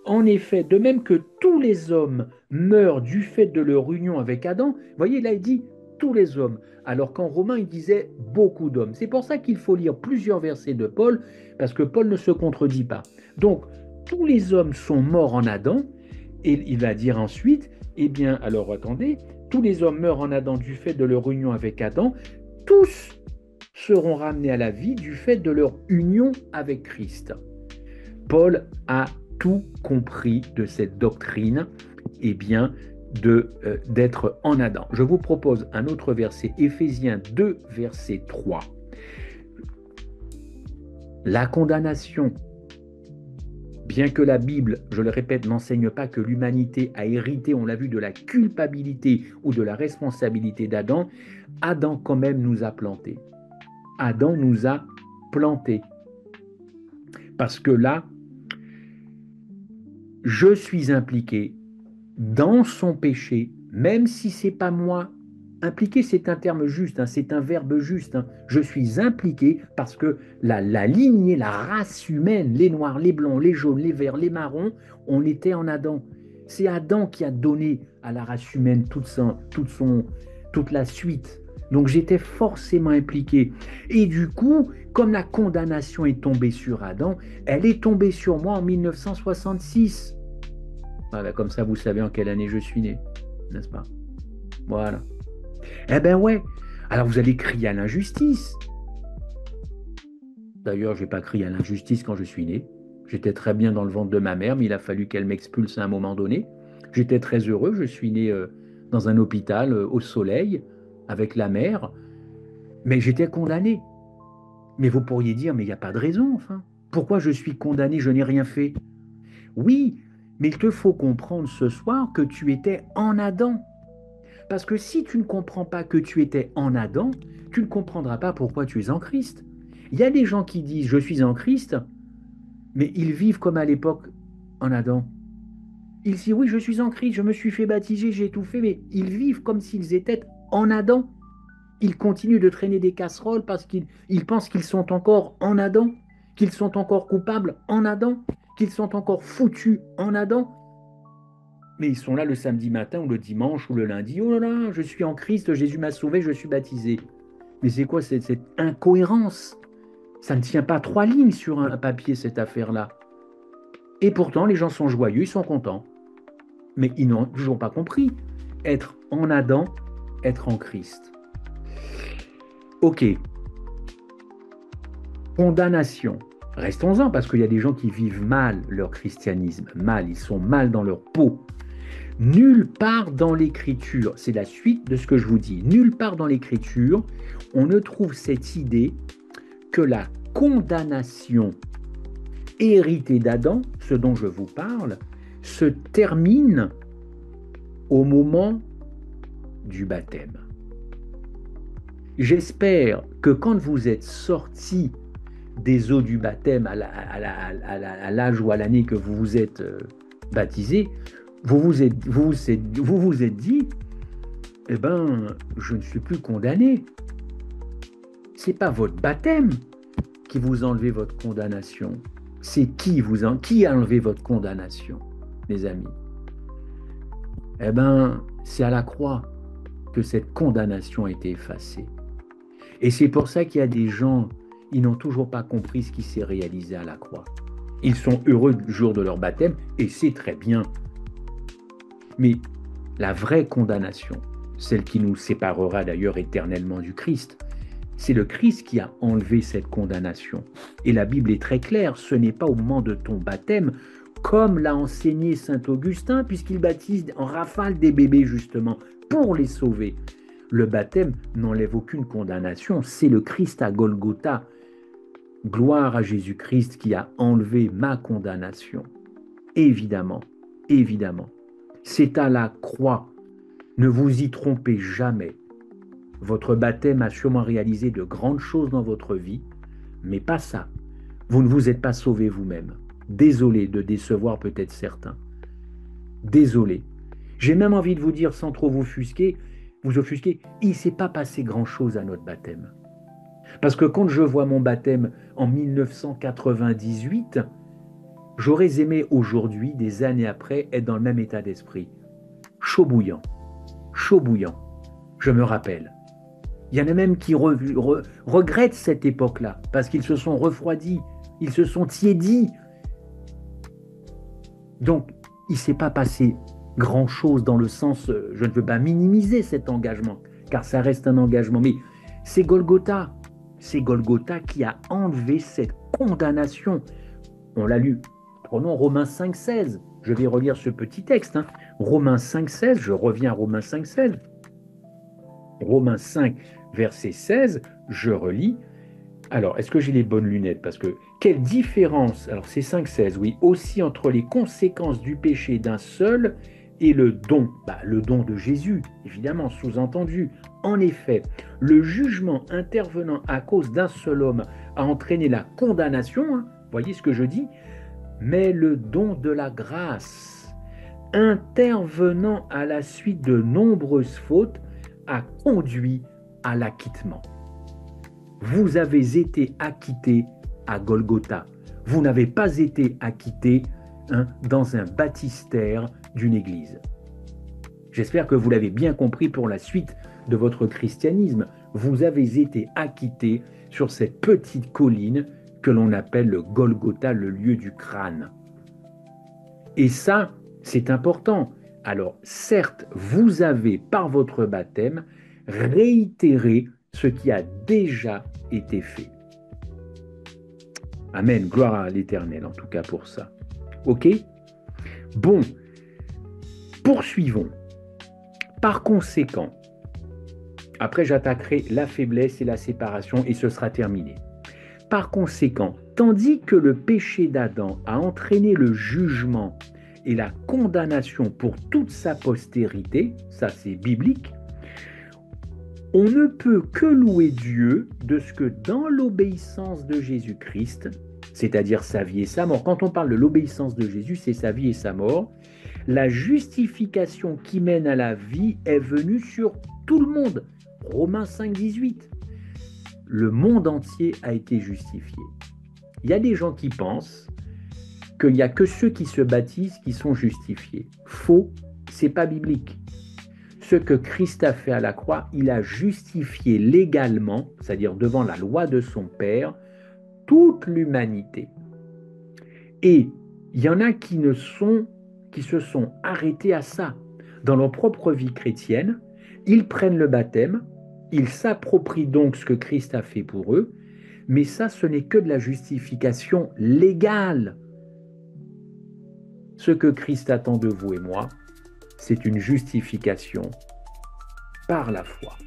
En effet, de même que tous les hommes meurent du fait de leur union avec Adam, vous voyez, là il dit tous les hommes, alors qu'en Romains il disait beaucoup d'hommes. C'est pour ça qu'il faut lire plusieurs versets de Paul, parce que Paul ne se contredit pas. Donc, tous les hommes sont morts en Adam, et il va dire ensuite, eh bien, alors attendez, tous les hommes meurent en Adam du fait de leur union avec Adam, tous seront ramenés à la vie du fait de leur union avec Christ. Paul a tout compris de cette doctrine, eh bien, d'être en Adam. Je vous propose un autre verset, Éphésiens 2, verset 3. La condamnation, bien que la Bible, je le répète, n'enseigne pas que l'humanité a hérité, on l'a vu, de la culpabilité ou de la responsabilité d'Adam, Adam quand même nous a plantés. Adam nous a plantés. Parce que là, je suis impliqué dans son péché, même si ce n'est pas moi. Impliqué, c'est un terme juste, hein, c'est un verbe juste. Hein. Je suis impliqué parce que la lignée, la race humaine, les noirs, les blancs, les jaunes, les verts, les marrons, on était en Adam. C'est Adam qui a donné à la race humaine toute la suite. Donc j'étais forcément impliqué. Et du coup, comme la condamnation est tombée sur Adam, elle est tombée sur moi en 1966. Voilà, comme ça, vous savez en quelle année je suis né, n'est-ce pas? Voilà. Eh ben ouais, alors vous allez crier à l'injustice. D'ailleurs, je n'ai pas crié à l'injustice quand je suis né. J'étais très bien dans le ventre de ma mère, mais il a fallu qu'elle m'expulse à un moment donné. J'étais très heureux, je suis né dans un hôpital au soleil, avec la mère, mais j'étais condamné. Mais vous pourriez dire, mais il n'y a pas de raison, enfin. Pourquoi je suis condamné, je n'ai rien fait? Oui, mais il te faut comprendre ce soir que tu étais en Adam. Parce que si tu ne comprends pas que tu étais en Adam, tu ne comprendras pas pourquoi tu es en Christ. Il y a des gens qui disent « je suis en Christ », mais ils vivent comme à l'époque en Adam. Ils disent, oui, je suis en Christ, je me suis fait baptiser, j'ai tout fait, mais ils vivent comme s'ils étaient en Adam. Ils continuent de traîner des casseroles parce qu'ils pensent qu'ils sont encore en Adam, qu'ils sont encore coupables en Adam, qu'ils sont encore foutus en Adam. Mais ils sont là le samedi matin ou le dimanche ou le lundi. Oh là là, je suis en Christ, Jésus m'a sauvé, je suis baptisé. Mais c'est quoi cette incohérence? Ça ne tient pas trois lignes sur un papier, cette affaire-là. Et pourtant, les gens sont joyeux, ils sont contents. Mais ils n'ont toujours pas compris. Être en Adam, être en Christ. Ok, condamnation. Restons-en, parce qu'il y a des gens qui vivent mal leur christianisme. Mal, ils sont mal dans leur peau. Nulle part dans l'Écriture, c'est la suite de ce que je vous dis, nulle part dans l'Écriture, on ne trouve cette idée que la condamnation héritée d'Adam, ce dont je vous parle, se termine au moment du baptême. J'espère que quand vous êtes sorti des eaux du baptême à l'âge ou à l'année que vous vous êtes baptisé, vous vous êtes dit, eh ben, je ne suis plus condamné. Ce n'est pas votre baptême qui vous enlevez votre condamnation. C'est qui a enlevé votre condamnation, mes amis? Eh ben, c'est à la croix que cette condamnation a été effacée. Et c'est pour ça qu'il y a des gens, ils n'ont toujours pas compris ce qui s'est réalisé à la croix. Ils sont heureux le jour de leur baptême, et c'est très bien. Mais la vraie condamnation, celle qui nous séparera d'ailleurs éternellement du Christ, c'est le Christ qui a enlevé cette condamnation. Et la Bible est très claire, ce n'est pas au moment de ton baptême, comme l'a enseigné saint Augustin, puisqu'il baptise en rafale des bébés justement, pour les sauver. Le baptême n'enlève aucune condamnation, c'est le Christ à Golgotha. Gloire à Jésus-Christ qui a enlevé ma condamnation. Évidemment, évidemment. C'est à la croix. Ne vous y trompez jamais. Votre baptême a sûrement réalisé de grandes choses dans votre vie, mais pas ça. Vous ne vous êtes pas sauvé vous-même. Désolé de décevoir peut-être certains. Désolé. J'ai même envie de vous dire, sans trop vous offusquer, il ne s'est pas passé grand-chose à notre baptême. Parce que quand je vois mon baptême en 1998, j'aurais aimé aujourd'hui, des années après, être dans le même état d'esprit. Chaud bouillant. Chaud bouillant. Je me rappelle. Il y en a même qui regrettent cette époque-là, parce qu'ils se sont refroidis, ils se sont tiédis. Donc, il ne s'est pas passé grand-chose dans le sens, je ne veux pas minimiser cet engagement, car ça reste un engagement, mais c'est Golgotha qui a enlevé cette condamnation. On l'a lu. Prenons Romains 5,16. Je vais relire ce petit texte. Romains 5,16, je reviens à Romains 5,16. Romains 5, verset 16, je relis. Alors, est-ce que j'ai les bonnes lunettes? Parce que, quelle différence, alors c'est 5,16, oui, aussi entre les conséquences du péché d'un seul et le don de Jésus, évidemment, sous-entendu. En effet, le jugement intervenant à cause d'un seul homme a entraîné la condamnation, voyez ce que je dis, mais le don de la grâce, intervenant à la suite de nombreuses fautes, a conduit à l'acquittement. Vous avez été acquitté à Golgotha. Vous n'avez pas été acquitté dans un baptistère d'une église. J'espère que vous l'avez bien compris pour la suite de votre christianisme. Vous avez été acquitté sur cette petite colline que l'on appelle le Golgotha, le lieu du crâne. Et ça, c'est important. Alors, certes, vous avez, par votre baptême, réitéré ce qui a déjà été fait. Amen, gloire à l'Éternel, en tout cas pour ça. Ok? Bon, poursuivons. Par conséquent, après j'attaquerai la faiblesse et la séparation et ce sera terminé. Par conséquent, tandis que le péché d'Adam a entraîné le jugement et la condamnation pour toute sa postérité, ça c'est biblique, on ne peut que louer Dieu de ce que dans l'obéissance de Jésus-Christ, c'est-à-dire sa vie et sa mort. Quand on parle de l'obéissance de Jésus, c'est sa vie et sa mort. La justification qui mène à la vie est venue sur tout le monde. Romains 5, 18. Le monde entier a été justifié. Il y a des gens qui pensent qu'il n'y a que ceux qui se baptisent qui sont justifiés. Faux, c'est pas biblique. Ce que Christ a fait à la croix, il a justifié légalement, c'est-à-dire devant la loi de son Père, toute l'humanité. Et il y en a qui se sont arrêtés à ça. Dans leur propre vie chrétienne, ils prennent le baptême, ils s'approprient donc ce que Christ a fait pour eux, mais ça, ce n'est que de la justification légale. Ce que Christ attend de vous et moi, c'est une justification par la foi.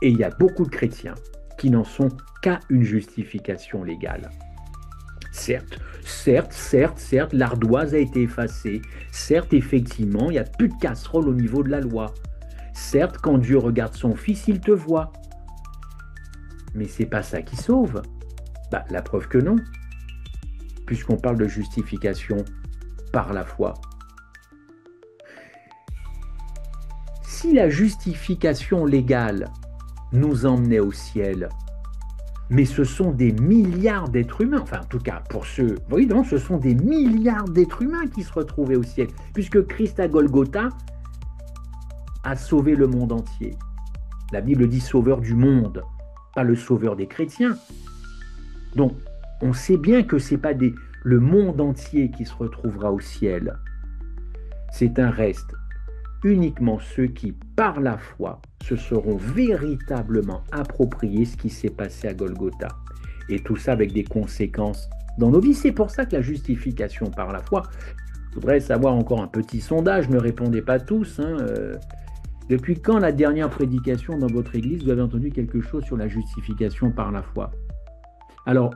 Et il y a beaucoup de chrétiens qui n'en sont qu'à une justification légale. Certes, l'ardoise a été effacée. Certes, effectivement, il n'y a plus de casserole au niveau de la loi. Certes, quand Dieu regarde son Fils, il te voit. Mais c'est pas ça qui sauve. La preuve que non, puisqu'on parle de justification par la foi. Si la justification légale nous emmenait au ciel, mais ce sont des milliards d'êtres humains, enfin en tout cas pour ceux, vous voyez, non, ce sont des milliards d'êtres humains qui se retrouvaient au ciel, puisque Christ à Golgotha a sauvé le monde entier. La Bible dit sauveur du monde, pas le sauveur des chrétiens. Donc on sait bien que ce n'est pas le monde entier qui se retrouvera au ciel. C'est un reste. Uniquement ceux qui, par la foi, se seront véritablement appropriés ce qui s'est passé à Golgotha. Et tout ça avec des conséquences dans nos vies. C'est pour ça que la justification par la foi, je voudrais savoir encore un petit sondage, ne répondez pas tous. Depuis quand la dernière prédication dans votre église, vous avez entendu quelque chose sur la justification par la foi? Alors,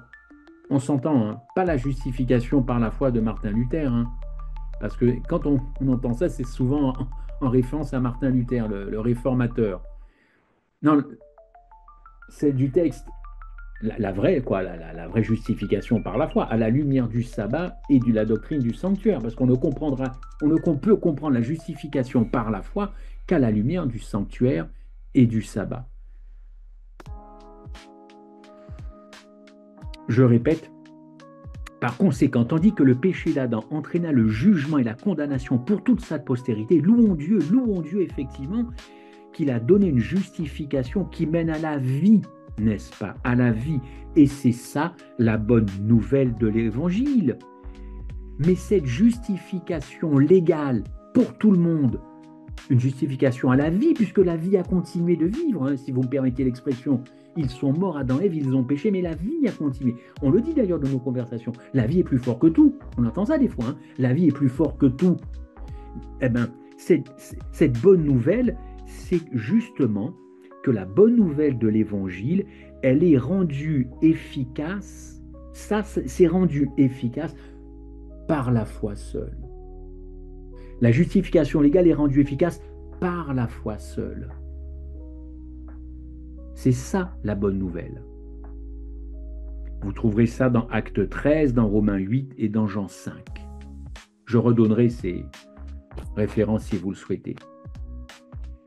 on s'entend, pas la justification par la foi de Martin Luther, parce que quand on entend ça, c'est souvent en référence à Martin Luther, le réformateur. Non, c'est du texte, la vraie justification par la foi, à la lumière du sabbat et de la doctrine du sanctuaire, parce qu'on peut comprendre la justification par la foi qu'à la lumière du sanctuaire et du sabbat. Je répète, par conséquent, tandis que le péché d'Adam entraîna le jugement et la condamnation pour toute sa postérité, louons Dieu effectivement, qu'il a donné une justification qui mène à la vie, n'est-ce pas? À la vie. Et c'est ça la bonne nouvelle de l'Évangile. Mais cette justification légale pour tout le monde, une justification à la vie, puisque la vie a continué de vivre, si vous me permettez l'expression. Ils sont morts, Adam et Ève, ils ont péché, mais la vie a continué. On le dit d'ailleurs dans nos conversations, la vie est plus forte que tout. On entend ça des fois, la vie est plus forte que tout. Eh bien, cette bonne nouvelle, c'est justement que la bonne nouvelle de l'Évangile, elle est rendue efficace, ça c'est rendu efficace par la foi seule. La justification légale est rendue efficace par la foi seule. C'est ça la bonne nouvelle. Vous trouverez ça dans Acte 13, dans Romains 8 et dans Jean 5. Je redonnerai ces références si vous le souhaitez.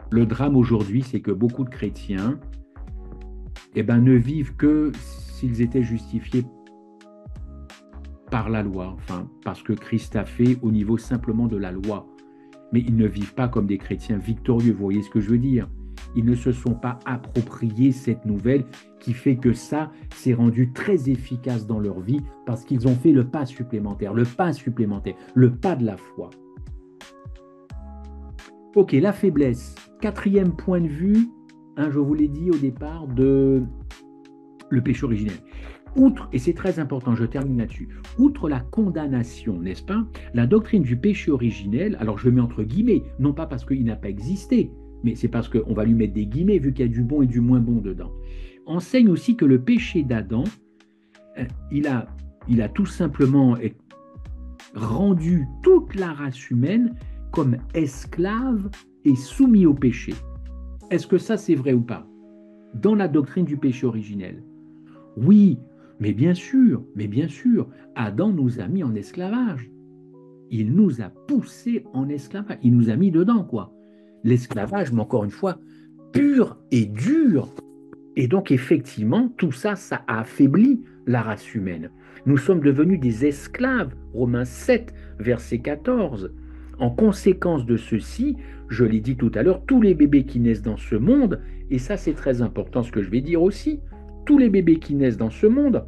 Le drame aujourd'hui, c'est que beaucoup de chrétiens ne vivent que s'ils étaient justifiés par la loi, parce que Christ a fait au niveau simplement de la loi. Mais ils ne vivent pas comme des chrétiens victorieux, vous voyez ce que je veux dire? Ils ne se sont pas appropriés cette nouvelle qui fait que ça s'est rendu très efficace dans leur vie parce qu'ils ont fait le pas supplémentaire, le pas de la foi. Ok, la faiblesse. Quatrième point de vue, je vous l'ai dit au départ, de le péché originel. Outre, et c'est très important, je termine là-dessus, outre la condamnation, n'est-ce pas, la doctrine du péché originel, alors je le mets entre guillemets, non pas parce qu'il n'a pas existé, mais c'est parce qu'on va lui mettre des guillemets vu qu'il y a du bon et du moins bon dedans, enseigne aussi que le péché d'Adam, il a tout simplement rendu toute la race humaine comme esclave et soumis au péché. Est-ce que ça c'est vrai ou pas? Dans la doctrine du péché originel, oui, mais bien sûr, Adam nous a mis en esclavage. Il nous a poussés en esclavage. Il nous a mis dedans, quoi. L'esclavage, mais encore une fois, pur et dur. Et donc, effectivement, tout ça, ça a affaibli la race humaine. Nous sommes devenus des esclaves. Romains 7, verset 14. En conséquence de ceci, je l'ai dit tout à l'heure, tous les bébés qui naissent dans ce monde, et ça c'est très important ce que je vais dire aussi, tous les bébés qui naissent dans ce monde,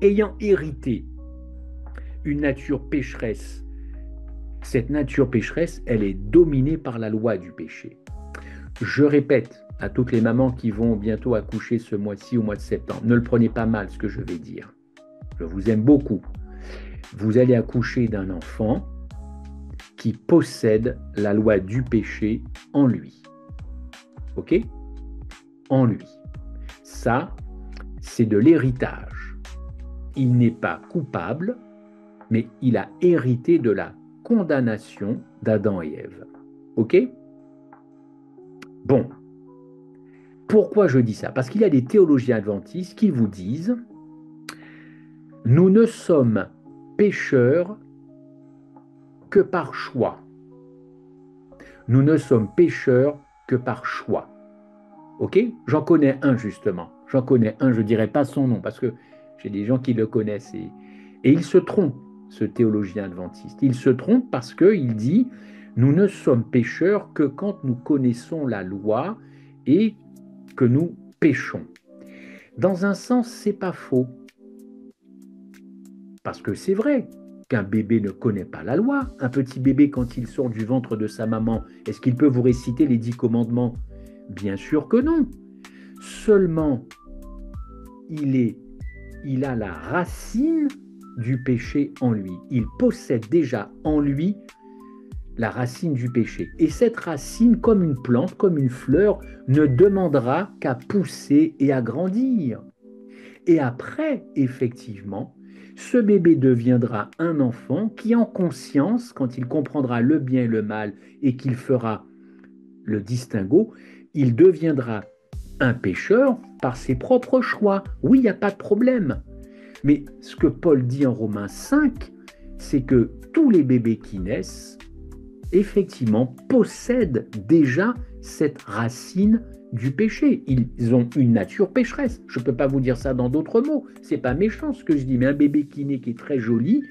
ayant hérité une nature pécheresse, cette nature pécheresse, elle est dominée par la loi du péché. Je répète à toutes les mamans qui vont bientôt accoucher ce mois-ci au mois de septembre, ne le prenez pas mal ce que je vais dire. Je vous aime beaucoup. Vous allez accoucher d'un enfant qui possède la loi du péché en lui. OK? En lui. Ça, c'est de l'héritage. Il n'est pas coupable, mais il a hérité de la condamnation d'Adam et Ève. OK? Bon. Pourquoi je dis ça? Parce qu'il y a des théologiens adventistes qui vous disent « Nous ne sommes pécheurs que par choix. Nous ne sommes pécheurs que par choix. » OK? J'en connais un, justement. J'en connais un, je ne dirai pas son nom, parce que j'ai des gens qui le connaissent. Et il se trompe, ce théologien adventiste. Il se trompe parce qu'il dit « Nous ne sommes pécheurs que quand nous connaissons la loi et que nous péchons. » Dans un sens, c'est pas faux. Parce que c'est vrai qu'un bébé ne connaît pas la loi. Un petit bébé, quand il sort du ventre de sa maman, est-ce qu'il peut vous réciter les 10 commandements? Bien sûr que non. Seulement, il a la racine du péché en lui. Il possède déjà en lui la racine du péché. Et cette racine, comme une plante, comme une fleur, ne demandera qu'à pousser et à grandir. Et après, effectivement, ce bébé deviendra un enfant qui, en conscience, quand il comprendra le bien et le mal et qu'il fera le distinguo, il deviendra un pécheur par ses propres choix. Oui, il n'y a pas de problème. Mais ce que Paul dit en Romains 5, c'est que tous les bébés qui naissent, effectivement, possèdent déjà cette racine du péché. Ils ont une nature pécheresse. Je ne peux pas vous dire ça dans d'autres mots. Ce n'est pas méchant ce que je dis, mais un bébé qui naît, qui est très joli,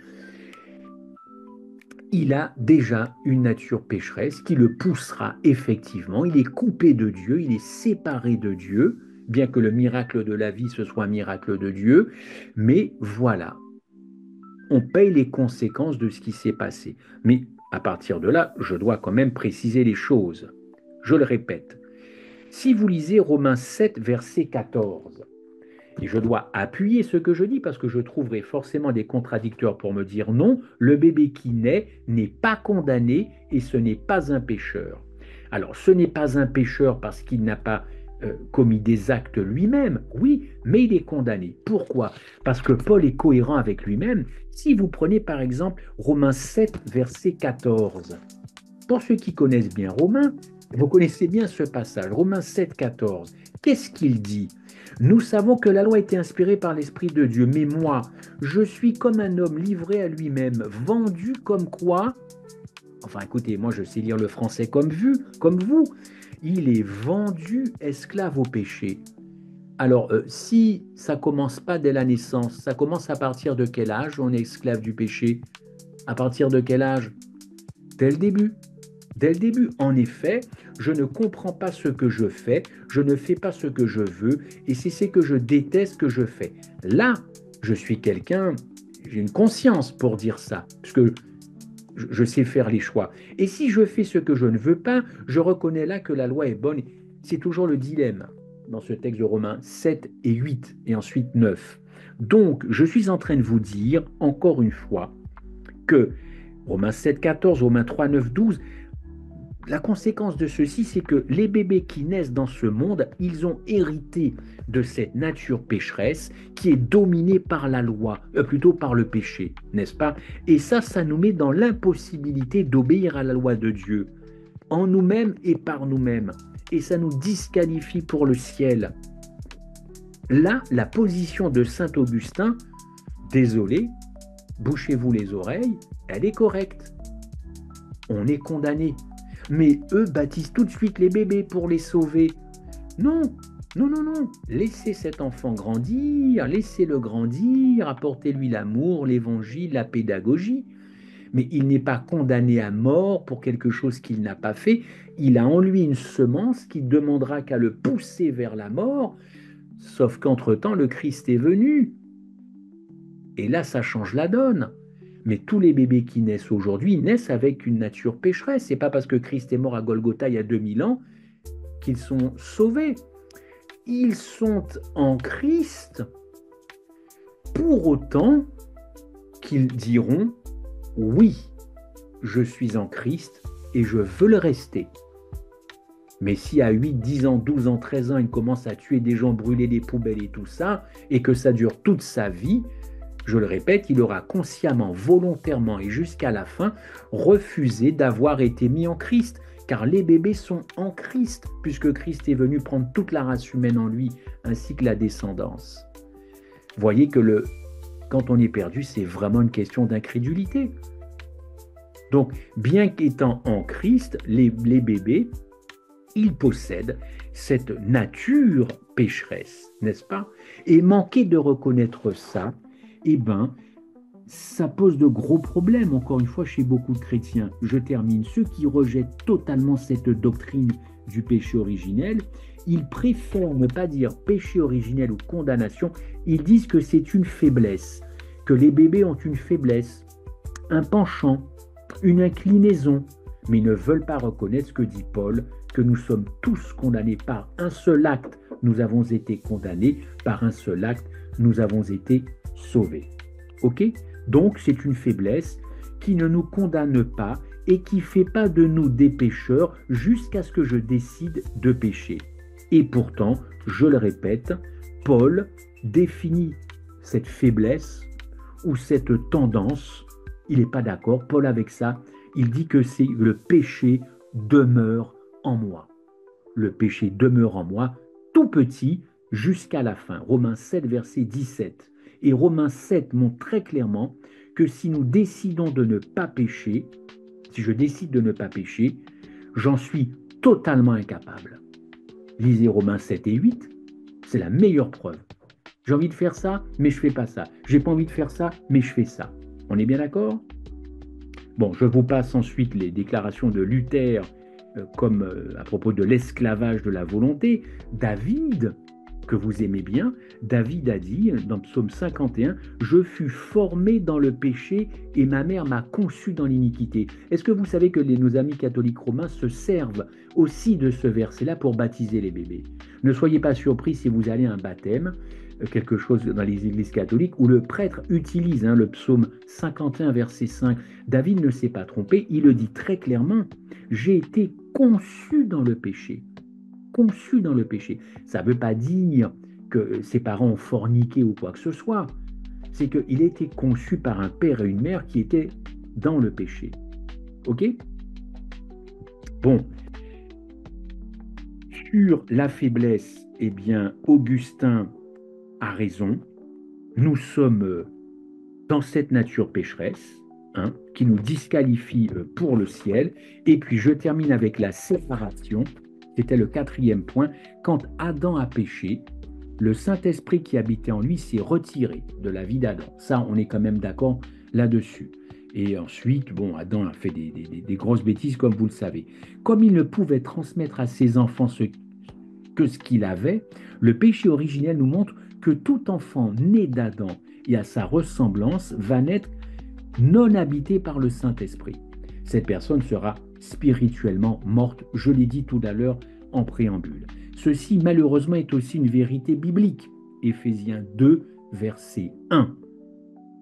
il a déjà une nature pécheresse qui le poussera effectivement. Il est coupé de Dieu, il est séparé de Dieu, bien que le miracle de la vie, ce soit un miracle de Dieu. Mais voilà, on paye les conséquences de ce qui s'est passé. Mais à partir de là, je dois quand même préciser les choses. Je le répète. Si vous lisez Romains 7, verset 14, et je dois appuyer ce que je dis parce que je trouverai forcément des contradicteurs pour me dire non, le bébé qui naît n'est pas condamné et ce n'est pas un pécheur. Alors, ce n'est pas un pécheur parce qu'il n'a pas commis des actes lui-même, oui, mais il est condamné. Pourquoi? Parce que Paul est cohérent avec lui-même. Si vous prenez par exemple Romains 7, verset 14, pour ceux qui connaissent bien Romains, vous connaissez bien ce passage, Romains 7, 14. Qu'est-ce qu'il dit? Nous savons que la loi a été inspirée par l'Esprit de Dieu, mais moi, je suis comme un homme livré à lui-même, vendu comme quoi? Enfin, écoutez, moi je sais lire le français comme vous. Il est vendu esclave au péché. Alors, si ça ne commence pas dès la naissance, ça commence à partir de quel âge on est esclave du péché? À partir de quel âge? Dès le début. Dès le début, en effet, je ne comprends pas ce que je fais, je ne fais pas ce que je veux, et c'est ce que je déteste que je fais. Là, je suis quelqu'un, j'ai une conscience pour dire ça, parce que je sais faire les choix. Et si je fais ce que je ne veux pas, je reconnais là que la loi est bonne. C'est toujours le dilemme dans ce texte de Romains 7 et 8, et ensuite 9. Donc, je suis en train de vous dire, encore une fois, que Romains 7, 14, Romains 3, 9, 12, la conséquence de ceci, c'est que les bébés qui naissent dans ce monde, ils ont hérité de cette nature pécheresse qui est dominée par la loi, plutôt par le péché, n'est-ce pas? Et ça nous met dans l'impossibilité d'obéir à la loi de Dieu, en nous-mêmes et par nous-mêmes. Et ça nous disqualifie pour le ciel. Là, la position de saint Augustin, désolé, bouchez-vous les oreilles, elle est correcte. On est condamné. Mais eux baptisent tout de suite les bébés pour les sauver. Non, non, non, non. Laissez cet enfant grandir, laissez-le grandir, apportez-lui l'amour, l'évangile, la pédagogie. Mais il n'est pas condamné à mort pour quelque chose qu'il n'a pas fait. Il a en lui une semence qui demandera qu'à le pousser vers la mort, sauf qu'entre-temps, le Christ est venu. Et là, ça change la donne. Mais tous les bébés qui naissent aujourd'hui naissent avec une nature pécheresse. C'est pas parce que Christ est mort à Golgotha il y a 2000 ans qu'ils sont sauvés. Ils sont en Christ pour autant qu'ils diront oui, je suis en Christ et je veux le rester. Mais si à 8, 10 ans, 12 ans, 13 ans, il commence à tuer des gens, brûler des poubelles et tout ça, et que ça dure toute sa vie, je le répète, il aura consciemment, volontairement et jusqu'à la fin refusé d'avoir été mis en Christ. Car les bébés sont en Christ, puisque Christ est venu prendre toute la race humaine en lui, ainsi que la descendance. Voyez que quand on est perdu, c'est vraiment une question d'incrédulité. Donc, bien qu'étant en Christ, les bébés, ils possèdent cette nature pécheresse, n'est-ce pas? Et manquer de reconnaître ça, eh bien, ça pose de gros problèmes, encore une fois, chez beaucoup de chrétiens. Je termine. Ceux qui rejettent totalement cette doctrine du péché originel, ils préfèrent ne pas dire péché originel ou condamnation, ils disent que c'est une faiblesse, que les bébés ont une faiblesse, un penchant, une inclinaison, mais ils ne veulent pas reconnaître ce que dit Paul, que nous sommes tous condamnés par un seul acte, nous avons été condamnés, par un seul acte, nous avons été sauvés. Ok? Donc c'est une faiblesse qui ne nous condamne pas et qui ne fait pas de nous des pécheurs jusqu'à ce que je décide de pécher. Et pourtant, je le répète, Paul définit cette faiblesse ou cette tendance, il n'est pas d'accord, Paul avec ça, il dit que c'est le péché demeure en moi. Le péché demeure en moi, tout petit, jusqu'à la fin. Romains 7, verset 17. Et Romains 7 montre très clairement que si nous décidons de ne pas pécher, si je décide de ne pas pécher, j'en suis totalement incapable. Lisez Romains 7 et 8, c'est la meilleure preuve. J'ai envie de faire ça, mais je ne fais pas ça. J'ai pas envie de faire ça, mais je fais ça. On est bien d'accord? Bon, je vous passe ensuite les déclarations de Luther comme à propos de l'esclavage de la volonté. David, que vous aimez bien, David a dit dans Psaume 51, « Je fus formé dans le péché et ma mère m'a conçu dans l'iniquité ». Est-ce que vous savez que nos amis catholiques romains se servent aussi de ce verset-là pour baptiser les bébés? Ne soyez pas surpris si vous allez à un baptême, quelque chose dans les églises catholiques, où le prêtre utilise le psaume 51, verset 5. David ne s'est pas trompé, il le dit très clairement, « J'ai été conçu dans le péché ». Conçu dans le péché. Ça ne veut pas dire que ses parents ont forniqué ou quoi que ce soit. C'est qu'il a été conçu par un père et une mère qui étaient dans le péché. Ok? Bon. Sur la faiblesse, eh bien, Augustin a raison. Nous sommes dans cette nature pécheresse, qui nous disqualifie pour le ciel. Et puis, je termine avec la séparation. C'était le 4e point. Quand Adam a péché, le Saint-Esprit qui habitait en lui s'est retiré de la vie d'Adam. Ça, on est quand même d'accord là-dessus. Et ensuite, bon, Adam a fait des grosses bêtises, comme vous le savez. Comme il ne pouvait transmettre à ses enfants ce qu'il avait, le péché originel nous montre que tout enfant né d'Adam et à sa ressemblance va naître non habité par le Saint-Esprit. Cette personne sera spirituellement morte, je l'ai dit tout à l'heure en préambule. Ceci, malheureusement, est aussi une vérité biblique. Éphésiens 2, verset 1.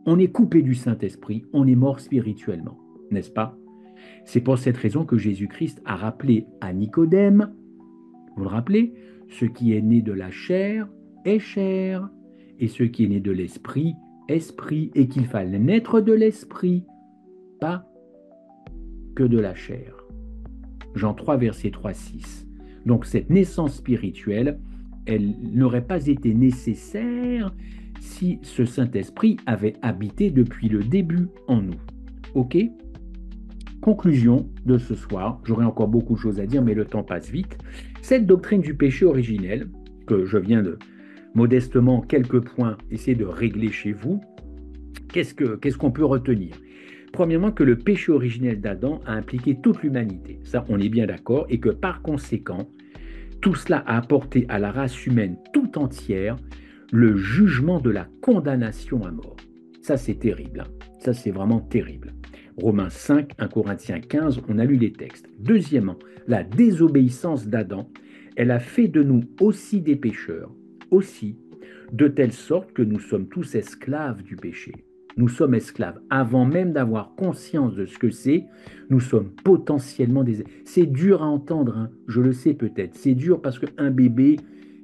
On est coupé du Saint-Esprit, on est mort spirituellement, n'est-ce pas? C'est pour cette raison que Jésus-Christ a rappelé à Nicodème, vous le rappelez, ce qui est né de la chair est chair, et ce qui est né de l'esprit, esprit, et qu'il fallait naître de l'esprit, pas que de la chair. Jean 3, verset 3, 6. Donc cette naissance spirituelle elle n'aurait pas été nécessaire si ce Saint-Esprit avait habité depuis le début en nous. OK? Conclusion de ce soir, j'aurais encore beaucoup de choses à dire, mais le temps passe vite. Cette doctrine du péché originel, que je viens de modestement, quelques points, essayer de régler chez vous, qu'est-ce qu'on peut retenir? Premièrement, que le péché originel d'Adam a impliqué toute l'humanité. Ça, on est bien d'accord, et que par conséquent, tout cela a apporté à la race humaine tout entière le jugement de la condamnation à mort. Ça, c'est terrible. Ça, c'est vraiment terrible. Romains 5, 1 Corinthiens 15, on a lu les textes. Deuxièmement, la désobéissance d'Adam, elle a fait de nous aussi des pécheurs, aussi, de telle sorte que nous sommes tous esclaves du péché. Nous sommes esclaves. Avant même d'avoir conscience de ce que c'est, nous sommes potentiellement des... C'est dur à entendre, hein, je le sais peut-être. C'est dur parce qu'un bébé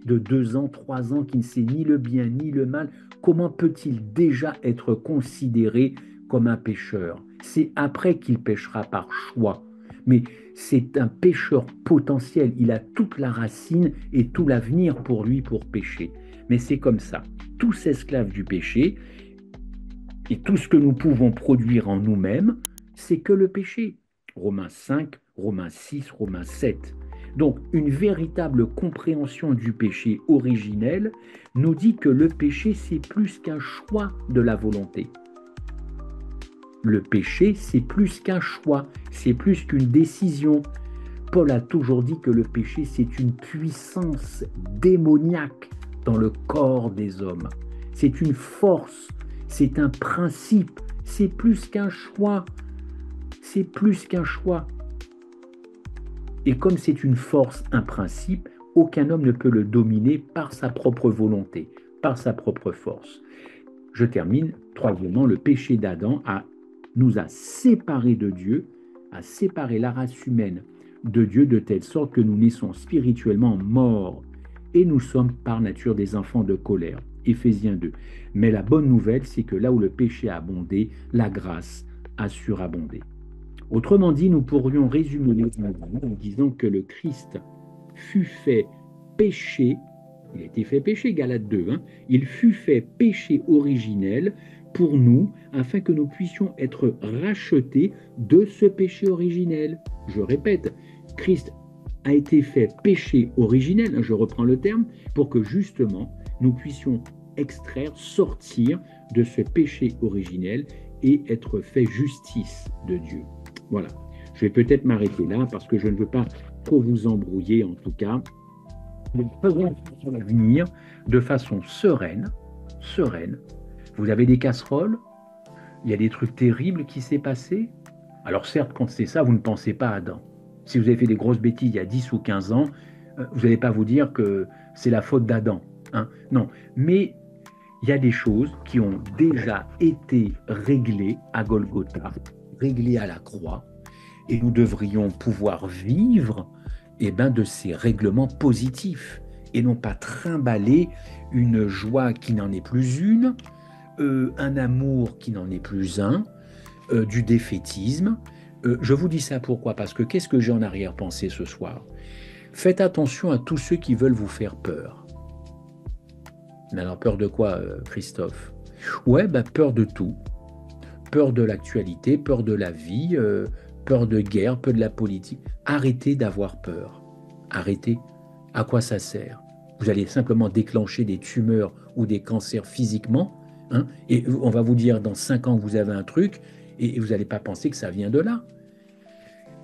de 2 ans, 3 ans, qui ne sait ni le bien ni le mal, comment peut-il déjà être considéré comme un pécheur? C'est après qu'il péchera par choix. Mais c'est un pécheur potentiel. Il a toute la racine et tout l'avenir pour lui pour pécher. Mais c'est comme ça. Tous esclaves du péché, et tout ce que nous pouvons produire en nous-mêmes, c'est que le péché. Romains 5, Romains 6, Romains 7. Donc, une véritable compréhension du péché originel nous dit que le péché, c'est plus qu'un choix de la volonté. Le péché, c'est plus qu'un choix, c'est plus qu'une décision. Paul a toujours dit que le péché, c'est une puissance démoniaque dans le corps des hommes. C'est une force, c'est un principe, c'est plus qu'un choix. C'est plus qu'un choix. Et comme c'est une force, un principe, aucun homme ne peut le dominer par sa propre volonté, par sa propre force. Je termine. Troisièmement, le péché d'Adam nous a séparés de Dieu, a séparé la race humaine de Dieu de telle sorte que nous naissons spirituellement morts et nous sommes par nature des enfants de colère. Éphésiens 2. Mais la bonne nouvelle, c'est que là où le péché a abondé, la grâce a surabondé. Autrement dit, nous pourrions résumer les en disant que le Christ fut fait péché, il a été fait péché, Galates 2, hein, il fut fait péché originel pour nous, afin que nous puissions être rachetés de ce péché originel. Je répète, Christ a été fait péché originel, hein, je reprends le terme, pour que justement nous puissions extraire, sortir de ce péché originel et être fait justice de Dieu. Voilà, je vais peut-être m'arrêter là parce que je ne veux pas trop vous embrouiller en tout cas. Nous faisons sur l'avenir de façon sereine, sereine. Vous avez des casseroles, il y a des trucs terribles qui s'est passé. Alors certes, quand c'est ça, vous ne pensez pas à Adam. Si vous avez fait des grosses bêtises il y a 10 ou 15 ans, vous n'allez pas vous dire que c'est la faute d'Adam. Hein? Non, mais il y a des choses qui ont déjà été réglées à Golgotha, réglées à la croix, et nous devrions pouvoir vivre de ces règlements positifs, et non pas trimballer une joie qui n'en est plus une, un amour qui n'en est plus un, du défaitisme. Je vous dis ça pourquoi? Parce que qu'est-ce que j'ai en arrière-pensée ce soir? Faites attention à tous ceux qui veulent vous faire peur. Mais alors peur de quoi, Christophe? Ouais, peur de tout. Peur de l'actualité, peur de la vie, peur de guerre, peur de la politique. Arrêtez d'avoir peur. Arrêtez. À quoi ça sert? Vous allez simplement déclencher des tumeurs ou des cancers physiquement, hein, et on va vous dire dans 5 ans que vous avez un truc, et vous n'allez pas penser que ça vient de là.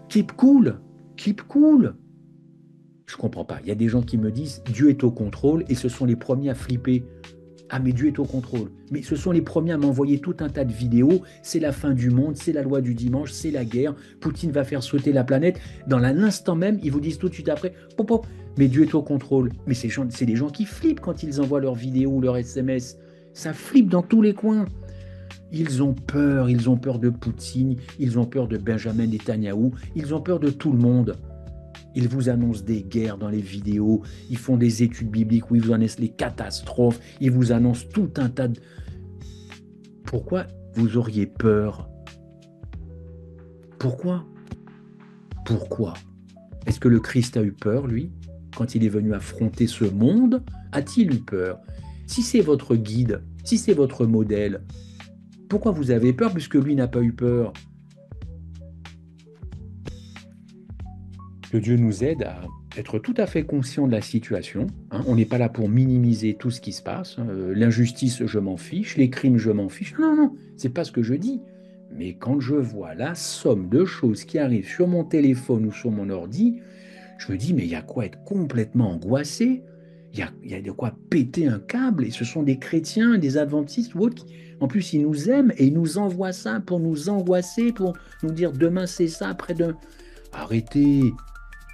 Keep cool, keep cool. Je ne comprends pas. Il y a des gens qui me disent Dieu est au contrôle, et ce sont les premiers à flipper. Ah, mais Dieu est au contrôle. Mais ce sont les premiers à m'envoyer tout un tas de vidéos. C'est la fin du monde, c'est la loi du dimanche, c'est la guerre. Poutine va faire sauter la planète. Dans l'instant même, ils vous disent tout de suite après, pop, pop, mais Dieu est au contrôle. Mais c'est des gens qui flippent quand ils envoient leurs vidéos ou leurs SMS. Ça flippe dans tous les coins. Ils ont peur de Poutine, ils ont peur de Benjamin Netanyahou, ils ont peur de tout le monde. Ils vous annoncent des guerres dans les vidéos, ils font des études bibliques où ils vous annoncent les catastrophes, ils vous annoncent tout un tas de... Pourquoi vous auriez peur? Pourquoi? Pourquoi? Est-ce que le Christ a eu peur, lui? quand il est venu affronter ce monde, a-t-il eu peur? Si c'est votre guide, si c'est votre modèle, pourquoi vous avez peur puisque lui n'a pas eu peur? Que Dieu nous aide à être tout à fait conscient de la situation, hein. On n'est pas là pour minimiser tout ce qui se passe, hein. L'injustice, je m'en fiche. Les crimes, je m'en fiche. Non, non, c'est pas ce que je dis. Mais quand je vois la somme de choses qui arrivent sur mon téléphone ou sur mon ordi, je me dis, mais il y a quoi être complètement angoissé? Il y a de quoi péter un câble. Et ce sont des chrétiens, des adventistes ou autres qui, en plus, ils nous aiment et ils nous envoient ça pour nous angoisser, pour nous dire demain c'est ça, après-demain. Arrêtez.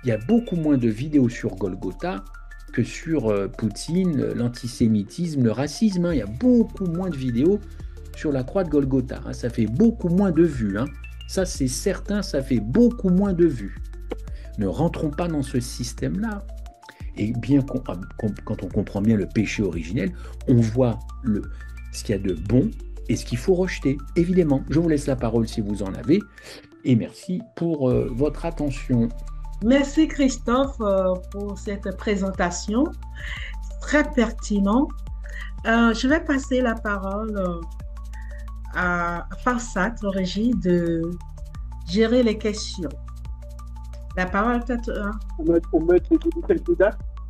Il y a beaucoup moins de vidéos sur Golgotha que sur Poutine, l'antisémitisme, le racisme, hein. Il y a beaucoup moins de vidéos sur la croix de Golgotha, hein. Ça fait beaucoup moins de vues, hein. Ça, c'est certain, ça fait beaucoup moins de vues. Ne rentrons pas dans ce système-là. Et bien quand on comprend bien le péché originel, on voit ce qu'il y a de bon et ce qu'il faut rejeter. Évidemment, je vous laisse la parole si vous en avez. Et merci pour votre attention. Merci Christophe pour cette présentation très pertinente. Je vais passer la parole à Farsat, Régie, de gérer les questions. La parole est à toi.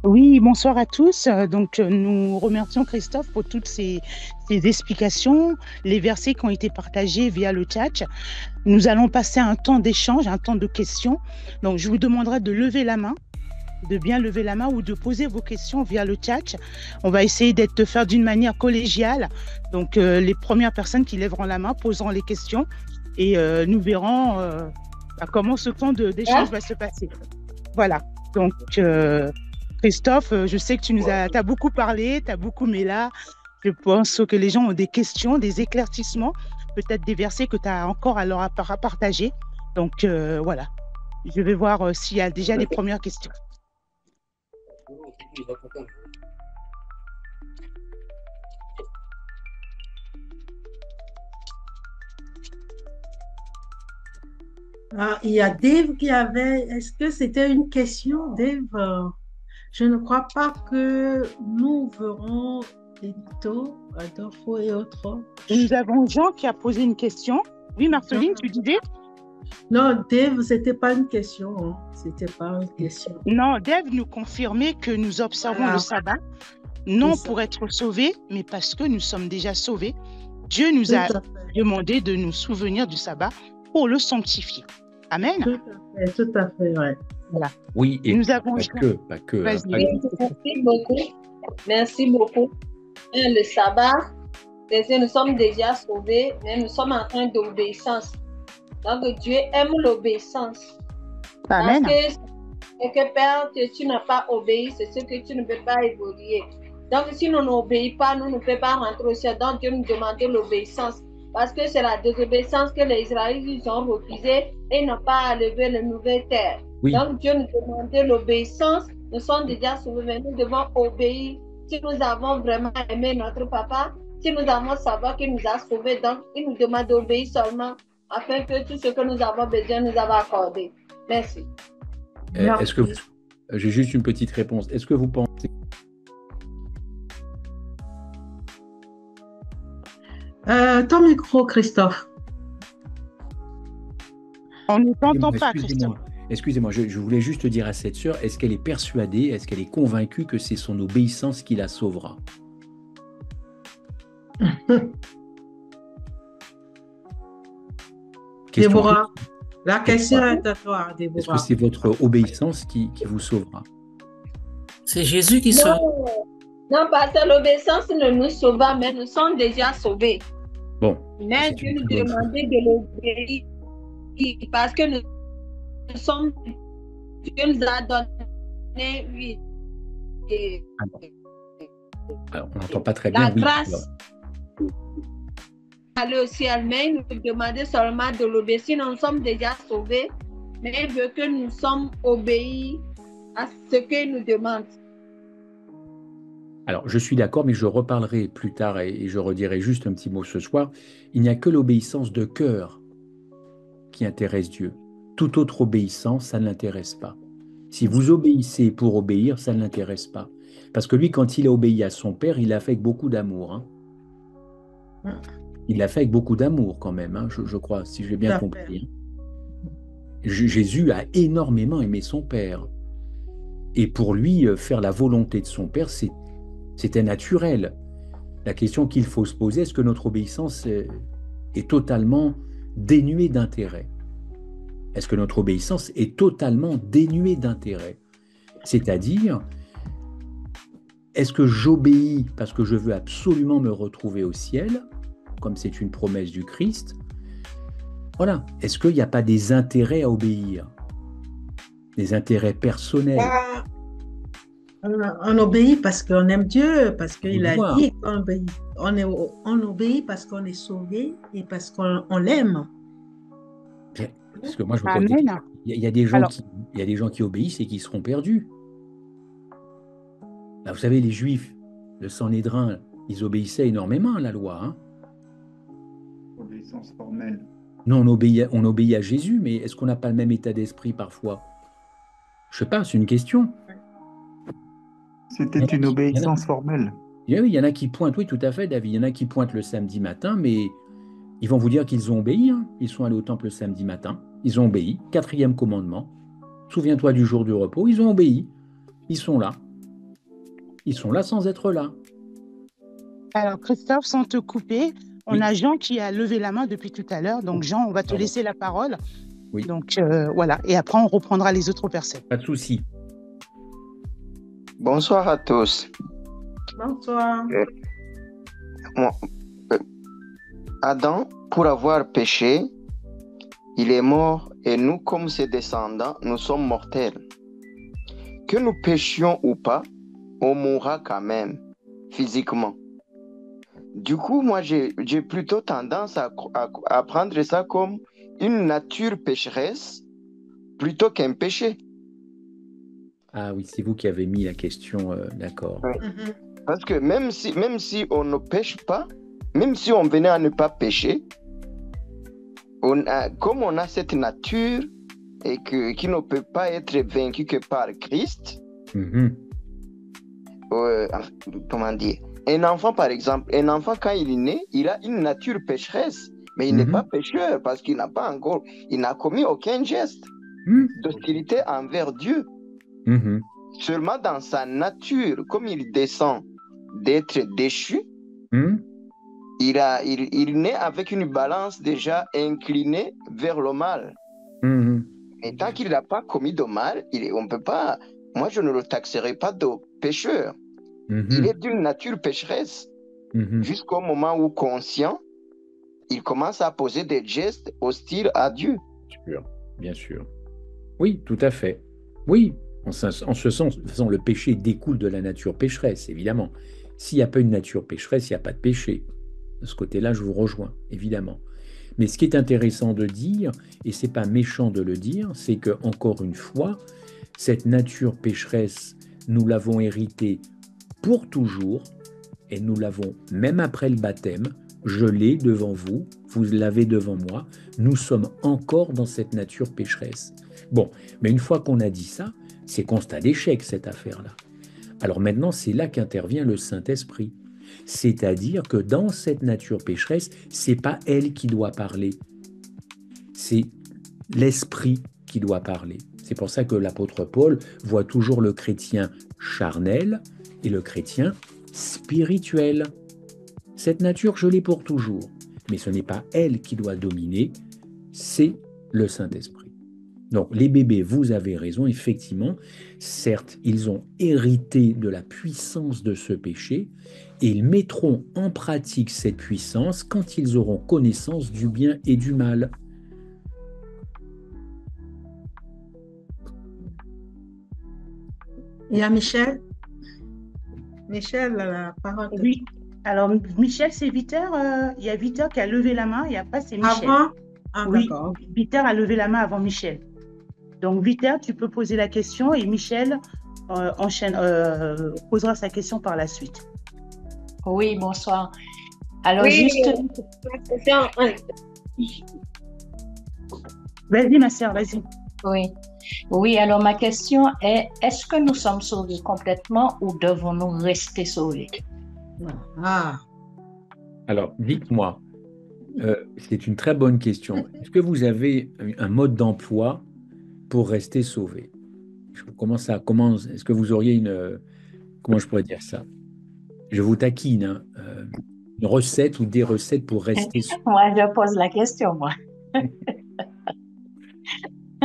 Oui, bonsoir à tous. Donc, nous remercions Christophe pour toutes ces explications, les versets qui ont été partagés via le chat. Nous allons passer un temps d'échange, un temps de questions. Donc, je vous demanderai de lever la main, de bien lever la main ou de poser vos questions via le chat. On va essayer de faire d'une manière collégiale. Donc, les premières personnes qui lèveront la main poseront les questions et nous verrons comment ce temps d'échange va se passer. Voilà. Donc, Christophe, je sais que tu as beaucoup parlé, tu as beaucoup mêlé. Je pense que les gens ont des questions, des éclaircissements, peut-être des versets que tu as encore à leur partager. Donc, voilà. Je vais voir s'il y a déjà les premières questions. Il y a Dave qui avait... Est-ce que c'était une question, Dave? Je ne crois pas que nous verrons Edito, Adolfo et autres. Nous avons Jean qui a posé une question. Oui, Marceline, tu disais? Non, Dave, ce n'était pas une question. Hein. C'était pas une question. Non, Dave nous confirmait que nous observons le sabbat, non pour être sauvés, mais parce que nous sommes déjà sauvés. Dieu nous a demandé de nous souvenir du sabbat pour le sanctifier. Amen. Tout à fait, ouais. Voilà. Oui, et nous avons pas que. Merci beaucoup. Merci beaucoup. Le sabbat, nous sommes déjà sauvés, mais nous sommes en train d'obéissance. Donc Dieu aime l'obéissance. Amen. Parce que quelque part que tu n'as pas obéi, c'est ce que tu ne peux pas évoluer. Donc si nous n'obéissons pas, nous ne pouvons pas rentrer au ciel. Donc Dieu nous demande l'obéissance. Parce que c'est la désobéissance que les Israélites ont refusée et n'ont pas levé la nouvelle terre. Oui. Donc Dieu nous demande l'obéissance. Nous sommes déjà sauvés, mais nous devons obéir. Si nous avons vraiment aimé notre papa, si nous avons savoir qu'il nous a sauvés, donc il nous demande d'obéir seulement afin que tout ce que nous avons besoin nous avons accordé. Merci. Est-ce que j'ai juste une petite réponse. Est-ce que vous pensez ton micro, Christophe. On ne t'entend pas, Christophe. Excusez-moi, je voulais juste dire à cette sœur, est-ce qu'elle est persuadée, est-ce qu'elle est convaincue que c'est son obéissance qui la sauvera? Déborah, la question est à toi, Déborah. Est-ce que c'est votre obéissance qui vous sauvera? C'est Jésus qui sauve. Non, parce que l'obéissance ne nous sauve pas, mais nous sommes déjà sauvés. Bon. Mais Dieu nous demande de l'obéir parce que nous sommes, Dieu nous a donné, oui. Alors, on n'entend pas très bien. La grâce. Aller au ciel, mais il nous demande seulement de l'obéir. Sinon, nous sommes déjà sauvés, mais il veut que nous sommes obéis à ce qu'il nous demande. Alors, je suis d'accord, mais je reparlerai plus tard et je redirai juste un petit mot ce soir. Il n'y a que l'obéissance de cœur qui intéresse Dieu. Toute autre obéissance, ça ne l'intéresse pas. Si vous obéissez pour obéir, ça ne l'intéresse pas. Parce que lui, quand il a obéi à son père, il l'a fait avec beaucoup d'amour. Hein. Il l'a fait avec beaucoup d'amour quand même, hein, je crois, si j'ai bien compris. Hein. Jésus a énormément aimé son père. Et pour lui, faire la volonté de son père, c'était naturel. La question qu'il faut se poser, est-ce que notre obéissance est totalement dénuée d'intérêt? Est-ce que notre obéissance est totalement dénuée d'intérêt? C'est-à-dire, est-ce que j'obéis parce que je veux absolument me retrouver au ciel, comme c'est une promesse du Christ? Voilà. Est-ce qu'il n'y a pas des intérêts à obéir? Des intérêts personnels? On obéit parce qu'on aime Dieu, parce qu'il a dit qu'on obéit. On obéit parce qu'on est sauvé et parce qu'on l'aime. Parce que moi, je me pose des questions. Il y a des gens qui obéissent et qui seront perdus. Là, vous savez, les Juifs, le Sanhédrin, ils obéissaient énormément à la loi. Hein. Obéissance formelle. Non, on obéit à Jésus, mais est-ce qu'on n'a pas le même état d'esprit parfois? Je ne sais pas, c'est une question. C'était une obéissance formelle. Oui, il y en a qui pointent, oui, tout à fait, David. Il y en a qui pointent le samedi matin, mais ils vont vous dire qu'ils ont obéi. Hein. Ils sont allés au temple le samedi matin. Ils ont obéi. 4e commandement. Souviens-toi du jour du repos. Ils ont obéi. Ils sont là. Ils sont là sans être là. Alors, Christophe, sans te couper, on a Jean qui a levé la main depuis tout à l'heure. Donc, Jean, on va te laisser la parole. Oui. Donc, voilà. Et après, on reprendra les autres personnes. Pas de souci. Bonsoir à tous. Bonsoir. Adam, pour avoir péché, il est mort et nous, comme ses descendants, nous sommes mortels. Que nous péchions ou pas, on mourra quand même, physiquement. Du coup, moi, j'ai plutôt tendance à prendre ça comme une nature pécheresse plutôt qu'un péché. Ah oui, c'est vous qui avez mis la question, d'accord. Oui. Parce que même si on ne pêche pas, même si on venait à ne pas pécher, comme on a cette nature et qui ne peut pas être vaincue que par Christ, comment dire, un enfant par exemple, quand il est né, il a une nature pécheresse, mais il n'est pas pécheur parce qu'il n'a commis aucun geste d'hostilité envers Dieu. Seulement dans sa nature, comme il descend d'être déchu, il naît avec une balance déjà inclinée vers le mal. Mais tant qu'il n'a pas commis de mal, on peut pas, moi je ne le taxerai pas de pécheur. Il est d'une nature pécheresse jusqu'au moment où conscient, il commence à poser des gestes hostiles à Dieu. Bien sûr. Oui, tout à fait. Oui. En ce sens, de toute façon, le péché découle de la nature pécheresse, évidemment. S'il n'y a pas une nature pécheresse, il n'y a pas de péché. De ce côté-là, je vous rejoins, évidemment. Mais ce qui est intéressant de dire, et ce n'est pas méchant de le dire, c'est que, encore une fois, cette nature pécheresse, nous l'avons héritée pour toujours, et nous l'avons même après le baptême. Je l'ai devant vous, vous l'avez devant moi. Nous sommes encore dans cette nature pécheresse. Bon, mais une fois qu'on a dit ça, c'est constat d'échec, cette affaire-là. Alors maintenant, c'est là qu'intervient le Saint-Esprit. C'est-à-dire que dans cette nature pécheresse, c'est pas elle qui doit parler. C'est l'Esprit qui doit parler. C'est pour ça que l'apôtre Paul voit toujours le chrétien charnel et le chrétien spirituel. Cette nature, je l'ai pour toujours. Mais ce n'est pas elle qui doit dominer, c'est le Saint-Esprit. Donc, les bébés, vous avez raison, effectivement, certes, ils ont hérité de la puissance de ce péché et ils mettront en pratique cette puissance quand ils auront connaissance du bien et du mal. Il y a Michel. Michel a la parole. Oui. Alors, Michel, c'est Victor. Il y a Victor qui a levé la main et après, c'est Michel. Avant? Oui, D'accord. Victor a levé la main avant Michel. Donc, Victor, tu peux poser la question et Michel posera sa question par la suite. Oui, bonsoir. Alors, Vas-y, ma sœur, vas-y. Oui. Oui, alors ma question est, est-ce que nous sommes sauvés complètement ou devons-nous rester sauvés? Ah, Alors, dites-moi, c'est une très bonne question. Est-ce que vous avez un mode d'emploi pour rester sauvé? Est-ce que vous auriez comment je pourrais dire ça? Je vous taquine, hein, une recette ou des recettes pour rester sauvé. Moi, je pose la question, moi.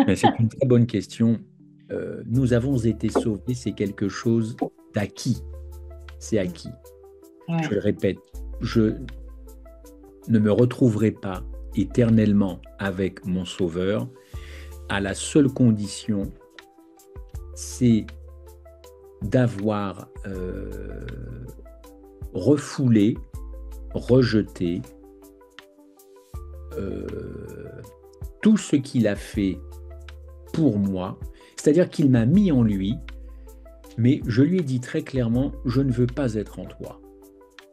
Mais c'est une très bonne question. Nous avons été sauvés, c'est quelque chose d'acquis. C'est acquis. Ouais. Je le répète, je ne me retrouverai pas éternellement avec mon Sauveur à la seule condition, c'est d'avoir refoulé, rejeté tout ce qu'il a fait pour moi, c'est-à-dire qu'il m'a mis en lui, mais je lui ai dit très clairement, je ne veux pas être en toi.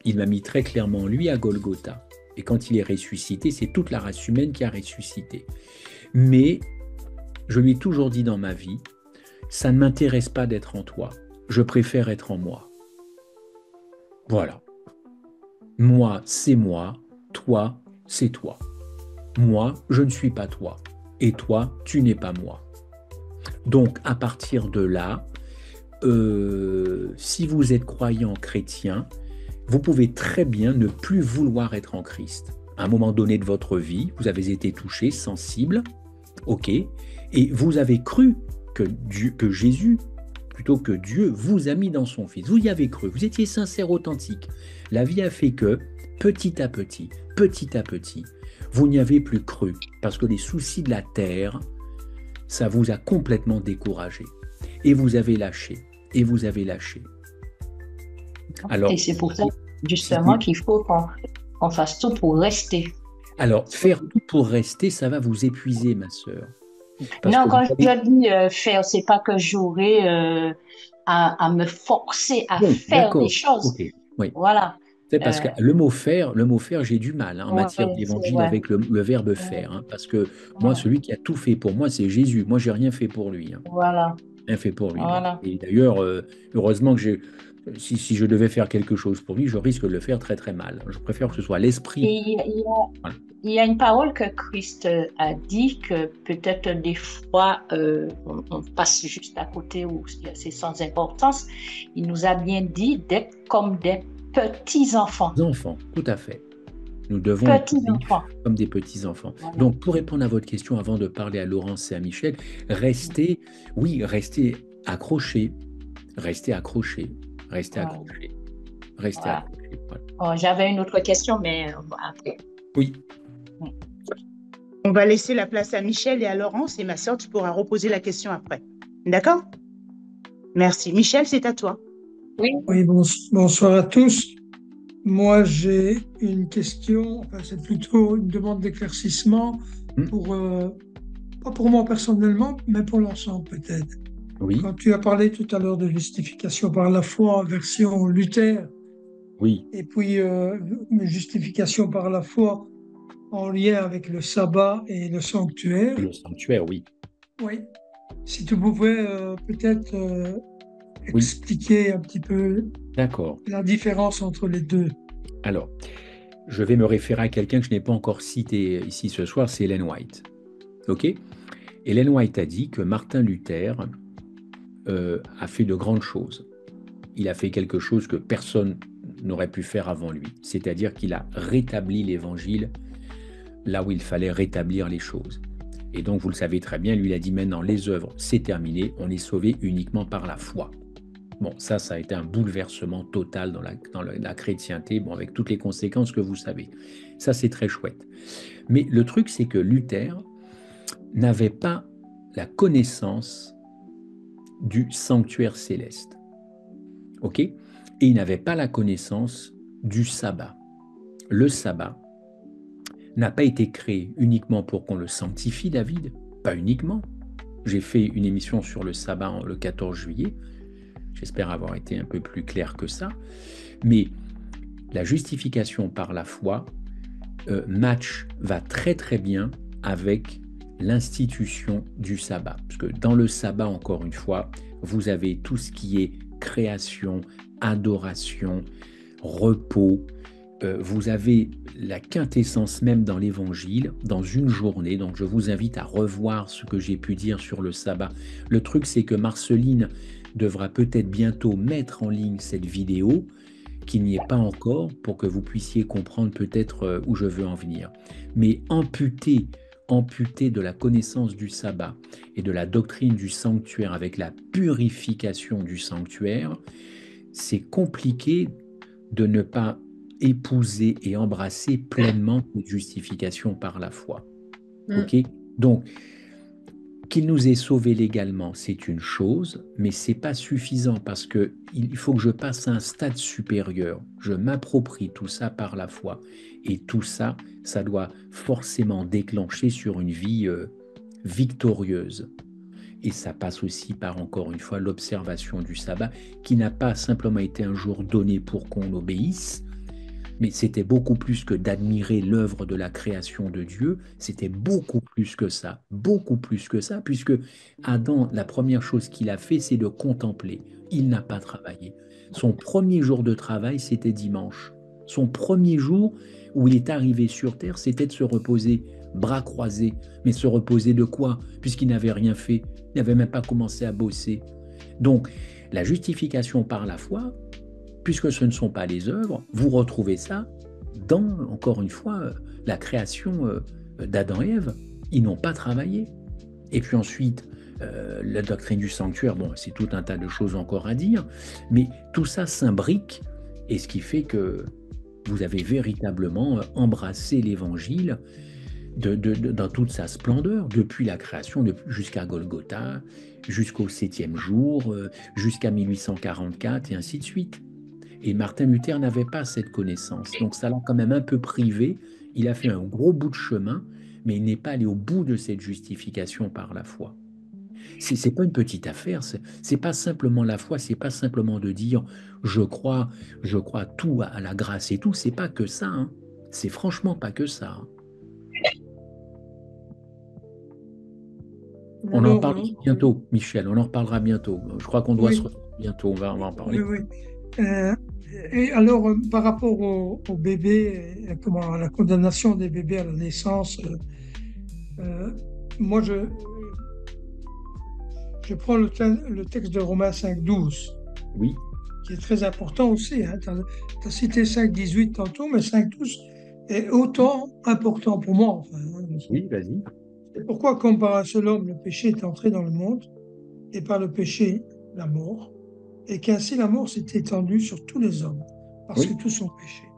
Il m'a mis très clairement en lui à Golgotha. Et quand il est ressuscité, c'est toute la race humaine qui a ressuscité. Mais je lui ai toujours dit dans ma vie, ça ne m'intéresse pas d'être en toi, je préfère être en moi. Voilà. Moi, c'est moi, toi, c'est toi. Moi, je ne suis pas toi, et toi, tu n'es pas moi. Donc, à partir de là, si vous êtes croyant chrétien, vous pouvez très bien ne plus vouloir être en Christ. À un moment donné de votre vie, vous avez été touché, sensible, ok, et vous avez cru que Jésus, plutôt que Dieu, vous a mis dans son Fils. Vous y avez cru, vous étiez sincère, authentique. La vie a fait que, petit à petit, vous n'y avez plus cru, parce que les soucis de la terre, ça vous a complètement découragé. Et vous avez lâché, Alors, et c'est pour ça, justement, qu'il faut qu'on fasse tout pour rester. Alors, faire tout pour rester, ça va vous épuiser, ma sœur. Non, quand je dis faire, c'est pas que j'aurai à me forcer à faire des choses. Okay. Oui. Voilà. C'est parce que le mot faire, j'ai du mal en matière d'évangile avec le verbe faire. Hein, parce que moi, celui qui a tout fait pour moi, c'est Jésus. Moi, j'ai rien fait pour lui. Hein. Voilà. Rien fait pour lui. Voilà. Et d'ailleurs, heureusement que si je devais faire quelque chose pour lui, je risque de le faire très très mal. Je préfère que ce soit l'esprit. Il y a une parole que Christ a dit que peut-être des fois on passe juste à côté ou c'est sans importance. Il nous a bien dit d'être comme des petits-enfants. Des enfants, tout à fait. Nous devons être comme des petits-enfants. Voilà. Donc, pour répondre à votre question, avant de parler à Laurence et à Michel, restez accrochés. Restez accrochés. Voilà. Voilà. Oh, j'avais une autre question, mais après. Oui. On va laisser la place à Michel et à Laurence, et ma sœur, tu pourras reposer la question après. D'accord? Merci. Michel, c'est à toi. Oui, bonsoir à tous. Moi, j'ai une question, c'est plutôt une demande d'éclaircissement pas pour moi personnellement, mais pour l'ensemble peut-être. Oui. Quand tu as parlé tout à l'heure de justification par la foi en version Luther, oui. Et puis justification par la foi en lien avec le sabbat et le sanctuaire. Le sanctuaire, oui. Oui. Si tu pouvais peut-être expliquer un petit peu la différence entre les deux. Alors, je vais me référer à quelqu'un que je n'ai pas encore cité ici ce soir, c'est Ellen White. Ok ? Ellen White a dit que Martin Luther a fait de grandes choses. Il a fait quelque chose que personne n'aurait pu faire avant lui, c'est-à-dire qu'il a rétabli l'évangile là où il fallait rétablir les choses. Et donc, vous le savez très bien, lui, il a dit maintenant, les œuvres, c'est terminé, on est sauvé uniquement par la foi. Bon, ça a été un bouleversement total dans la chrétienté, bon, avec toutes les conséquences que vous savez. Ça, c'est très chouette. Mais le truc, c'est que Luther n'avait pas la connaissance du sanctuaire céleste. OK ? Et il n'avait pas la connaissance du sabbat. Le sabbat n'a pas été créé uniquement pour qu'on le sanctifie, David, pas uniquement. J'ai fait une émission sur le sabbat le 14 juillet. J'espère avoir été un peu plus clair que ça. Mais la justification par la foi va très très bien avec l'institution du sabbat. Parce que dans le sabbat, encore une fois, vous avez tout ce qui est création, adoration, repos. Vous avez la quintessence même dans l'évangile, dans une journée. Donc je vous invite à revoir ce que j'ai pu dire sur le sabbat. Le truc, c'est que Marceline devra peut-être bientôt mettre en ligne cette vidéo, qu'il n'y ait pas encore, pour que vous puissiez comprendre peut-être où je veux en venir. Mais amputé de la connaissance du sabbat et de la doctrine du sanctuaire avec la purification du sanctuaire, c'est compliqué de ne pas épouser et embrasser pleinement cette justification par la foi. Ok ? Donc, qu'il nous ait sauvés légalement, c'est une chose, mais ce n'est pas suffisant parce qu'il faut que je passe à un stade supérieur. Je m'approprie tout ça par la foi. Et tout ça, ça doit forcément déclencher sur une vie victorieuse. Et ça passe aussi par, encore une fois, l'observation du sabbat, qui n'a pas simplement été un jour donné pour qu'on obéisse, mais c'était beaucoup plus que d'admirer l'œuvre de la création de Dieu, c'était beaucoup plus que ça, puisque Adam, la première chose qu'il a fait, c'est de contempler. Il n'a pas travaillé. Son premier jour de travail, c'était dimanche. Son premier jour où il est arrivé sur terre, c'était de se reposer, bras croisés. Mais se reposer de quoi? Puisqu'il n'avait rien fait, il n'avait même pas commencé à bosser. Donc, la justification par la foi, puisque ce ne sont pas les œuvres, vous retrouvez ça dans, encore une fois, la création d'Adam et Ève. Ils n'ont pas travaillé. Et puis ensuite, la doctrine du sanctuaire, bon, c'est tout un tas de choses encore à dire, mais tout ça s'imbrique, et ce qui fait que vous avez véritablement embrassé l'Évangile dans toute sa splendeur, depuis la création, jusqu'à Golgotha, jusqu'au 7e jour, jusqu'à 1844, et ainsi de suite. Et Martin Luther n'avait pas cette connaissance, donc ça l'a quand même un peu privé. Il a fait un gros bout de chemin, mais il n'est pas allé au bout de cette justification par la foi. C'est pas une petite affaire, c'est pas simplement la foi, c'est pas simplement de dire je crois tout à la grâce et tout, c'est pas que ça, hein. C'est franchement pas que ça. Hein. On en parlera bientôt, Michel, on en reparlera bientôt. Je crois qu'on doit se retrouver bientôt, on va en parler. Oui. Et alors, par rapport aux bébés, à la condamnation des bébés à la naissance, moi, je prends le texte de Romains 5,12, oui, qui est très important aussi. Hein. Tu as cité 5,18 tantôt, mais 5,12 est autant important pour moi. Enfin, hein. Oui, vas-y. Pourquoi, comme par un seul homme, le péché est entré dans le monde, et par le péché, la mort, et qu'ainsi la mort s'est étendue sur tous les hommes, parce que tous sont péchés.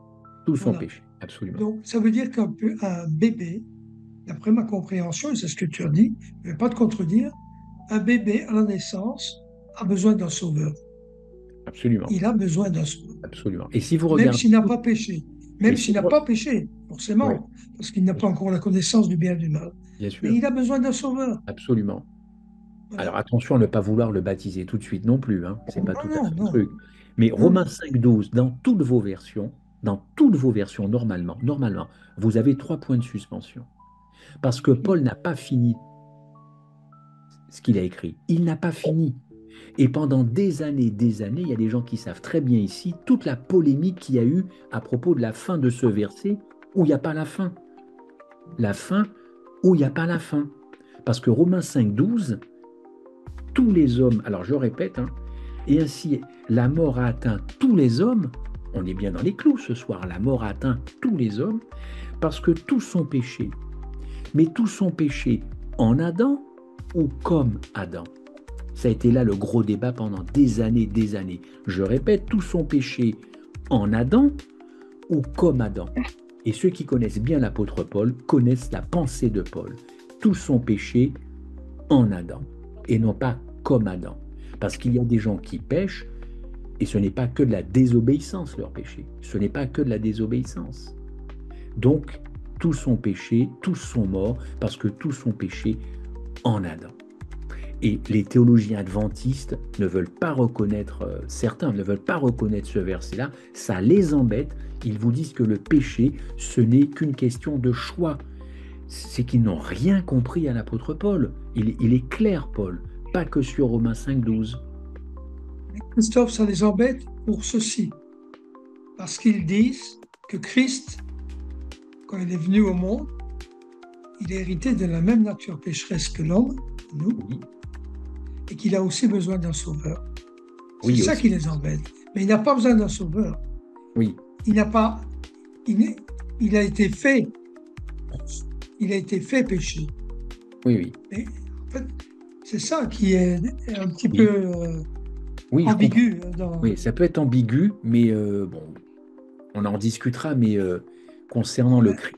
Tous sont péchés, absolument. Donc, ça veut dire qu'un bébé, d'après ma compréhension, et c'est ce que tu as dit, je ne vais pas te contredire, un bébé à la naissance a besoin d'un sauveur. Absolument. Il a besoin d'un sauveur. Absolument. Et si vous regardez... Même s'il n'a pas péché. Même s'il n'a pas péché, forcément, parce qu'il n'a pas encore la connaissance du bien et du mal. Bien sûr. Mais il a besoin d'un sauveur. Absolument. Voilà. Alors attention à ne pas vouloir le baptiser tout de suite non plus, hein. C'est pas tout à fait le truc. Mais Romains 5,12, dans toutes vos versions, normalement, vous avez 3 points de suspension. Parce que Paul n'a pas fini ce qu'il a écrit. Il n'a pas fini. Et pendant des années, il y a des gens qui savent très bien ici toute la polémique qu'il y a eu à propos de la fin de ce verset où il n'y a pas la fin. La fin où il n'y a pas la fin. Parce que Romains 5,12, tous les hommes, alors je répète, hein, et ainsi la mort a atteint tous les hommes, on est bien dans les clous ce soir, la mort a atteint tous les hommes, parce que tous sont péchés. Mais tous sont péchés en Adam ou comme Adam. Ça a été là le gros débat pendant des années. Je répète, tous sont péchés en Adam ou comme Adam. Et ceux qui connaissent bien l'apôtre Paul connaissent la pensée de Paul. Tous sont péchés en Adam et non pas comme Adam. Parce qu'il y a des gens qui pêchent et ce n'est pas que de la désobéissance leur péché. Ce n'est pas que de la désobéissance. Donc, tous sont péchés, tous sont morts parce que tous sont péchés en Adam. Et les théologiens adventistes ne veulent pas reconnaître, certains ne veulent pas reconnaître ce verset-là, ça les embête. Ils vous disent que le péché, ce n'est qu'une question de choix. c'est qu'ils n'ont rien compris à l'apôtre Paul. Il est clair, Paul, pas que sur Romains 5,12. Christophe, ça les embête pour ceci, parce qu'ils disent que Christ, quand il est venu au monde, il est hérité de la même nature pécheresse que l'homme, nous, Oui. et qu'il a aussi besoin d'un sauveur. C'est Oui, ça aussi. qui les embête. Mais il n'a pas besoin d'un sauveur. Oui, Il a été fait péché. oui. Mais en fait, c'est ça qui est un petit Oui. peu Oui, je ambigu. Oui, ça peut être ambigu, mais bon, on en discutera, mais concernant le Ouais. Christ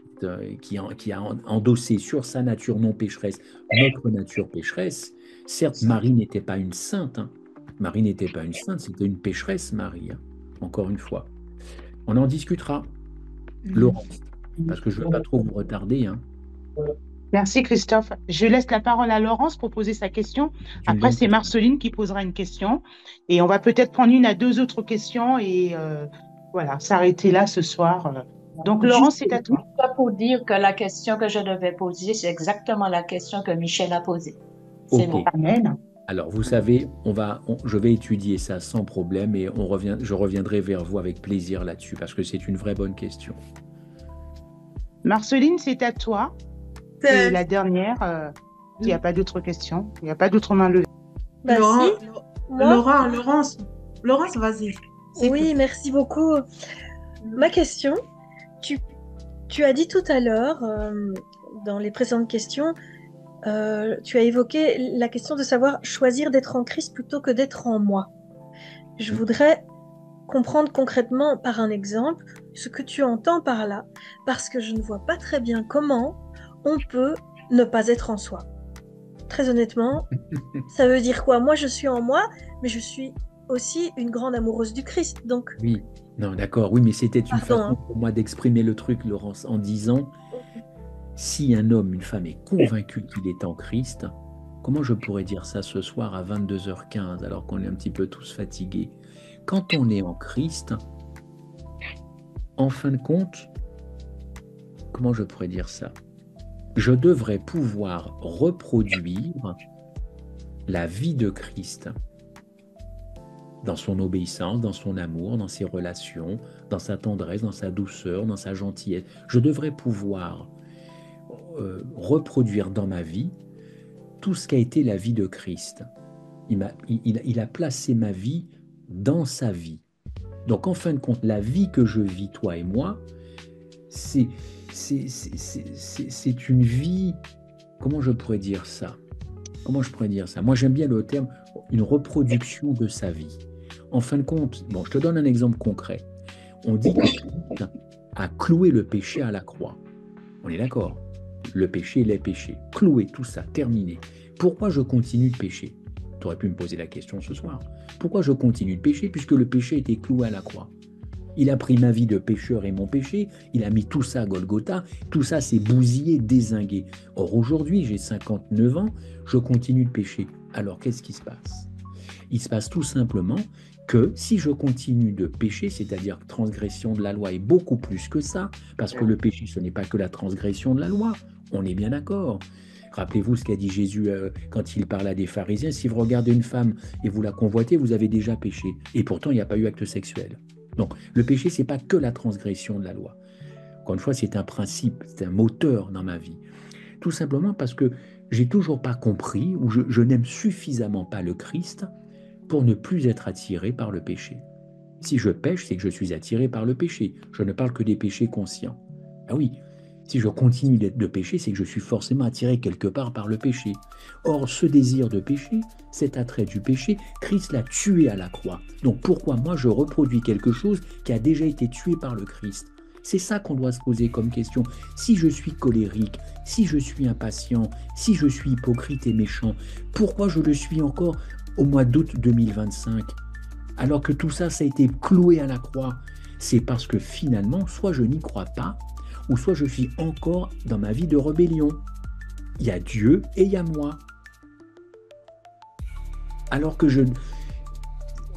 qui a endossé sur sa nature non pécheresse notre nature pécheresse, certes, Marie n'était pas une sainte, hein. Marie n'était pas une sainte, c'était une pécheresse, Marie, hein. Encore une fois. On en discutera, Laurence, parce que je ne veux pas trop vous retarder, hein. Merci Christophe. Je laisse la parole à Laurence pour poser sa question. une Après, bonne c'est Marceline qui posera une question. Et on va peut-être prendre une à deux autres questions et voilà, s'arrêter là ce soir. Donc Laurence, c'est à toi. Juste pour dire que la question que je devais poser, c'est exactement la question que Michel a posée. C'est Ok. bon. Amen. Alors, vous savez, je vais étudier ça sans problème et je reviendrai vers vous avec plaisir là-dessus parce que c'est une vraie bonne question. Marceline, c'est à toi. Et la dernière, il n'y a pas d'autres questions. Il n'y a pas d'autres mains levées. Bah, Laurent, si. Moi Laurence, vas-y. Oui, merci beaucoup. Ma question, tu as dit tout à l'heure, dans les précédentes questions, tu as évoqué la question de savoir choisir d'être en Christ plutôt que d'être en moi. Je voudrais comprendre concrètement par un exemple ce que tu entends par là, parce que je ne vois pas très bien comment on peut ne pas être en soi. Très honnêtement, ça veut dire quoi? Moi, je suis en moi, mais je suis aussi une grande amoureuse du Christ, donc... Oui, non, d'accord, oui, mais c'était une Pardon, façon hein. pour moi d'exprimer le truc, Laurence, en disant, si un homme, une femme est convaincu qu'il est en Christ, comment je pourrais dire ça ce soir à 22h15, alors qu'on est un petit peu tous fatigués? Quand on est en Christ, en fin de compte, comment je pourrais dire ça? Je devrais pouvoir reproduire la vie de Christ dans son obéissance, dans son amour, dans ses relations, dans sa tendresse, dans sa douceur, dans sa gentillesse. Je devrais pouvoir reproduire dans ma vie tout ce qu'a été la vie de Christ. Il a placé ma vie dans sa vie. Donc en fin de compte, la vie que je vis, toi et moi, c'est une vie, comment je pourrais dire ça? Moi, j'aime bien le terme, une reproduction de sa vie. En fin de compte, bon, je te donne un exemple concret. On dit que Christ a cloué le péché à la croix. On est d'accord? Le péché, les péchés. Cloué, tout ça, terminé. Pourquoi je continue de pécher? Tu aurais pu me poser la question ce soir. Pourquoi je continue de pécher puisque le péché était cloué à la croix? Il a pris ma vie de pécheur et mon péché, il a mis tout ça à Golgotha, tout ça s'est bousillé, dézingué. Or aujourd'hui, j'ai 59 ans, je continue de pécher. Alors qu'est-ce qui se passe? Il se passe tout simplement que si je continue de pécher, c'est-à-dire que transgression de la loi est beaucoup plus que ça, parce que le péché, ce n'est pas que la transgression de la loi, on est bien d'accord. Rappelez-vous ce qu'a dit Jésus quand il parlait à des pharisiens, si vous regardez une femme et vous la convoitez, vous avez déjà péché. Et pourtant, il n'y a pas eu acte sexuel. Donc, le péché, ce n'est pas que la transgression de la loi. Encore une fois, c'est un principe, c'est un moteur dans ma vie. Tout simplement parce que j'ai toujours pas compris, ou je n'aime suffisamment pas le Christ pour ne plus être attiré par le péché. Si je pêche, c'est que je suis attiré par le péché. Je ne parle que des péchés conscients. Ah oui, si je continue de pécher, c'est que je suis forcément attiré quelque part par le péché. Or, ce désir de péché, cet attrait du péché, Christ l'a tué à la croix. Donc pourquoi moi je reproduis quelque chose qui a déjà été tué par le Christ? C'est ça qu'on doit se poser comme question. Si je suis colérique, si je suis impatient, si je suis hypocrite et méchant, pourquoi je le suis encore au mois d'août 2025? Alors que tout ça, ça a été cloué à la croix. C'est parce que finalement, soit je n'y crois pas, ou soit je suis encore dans ma vie de rébellion. Il y a Dieu et il y a moi. Alors que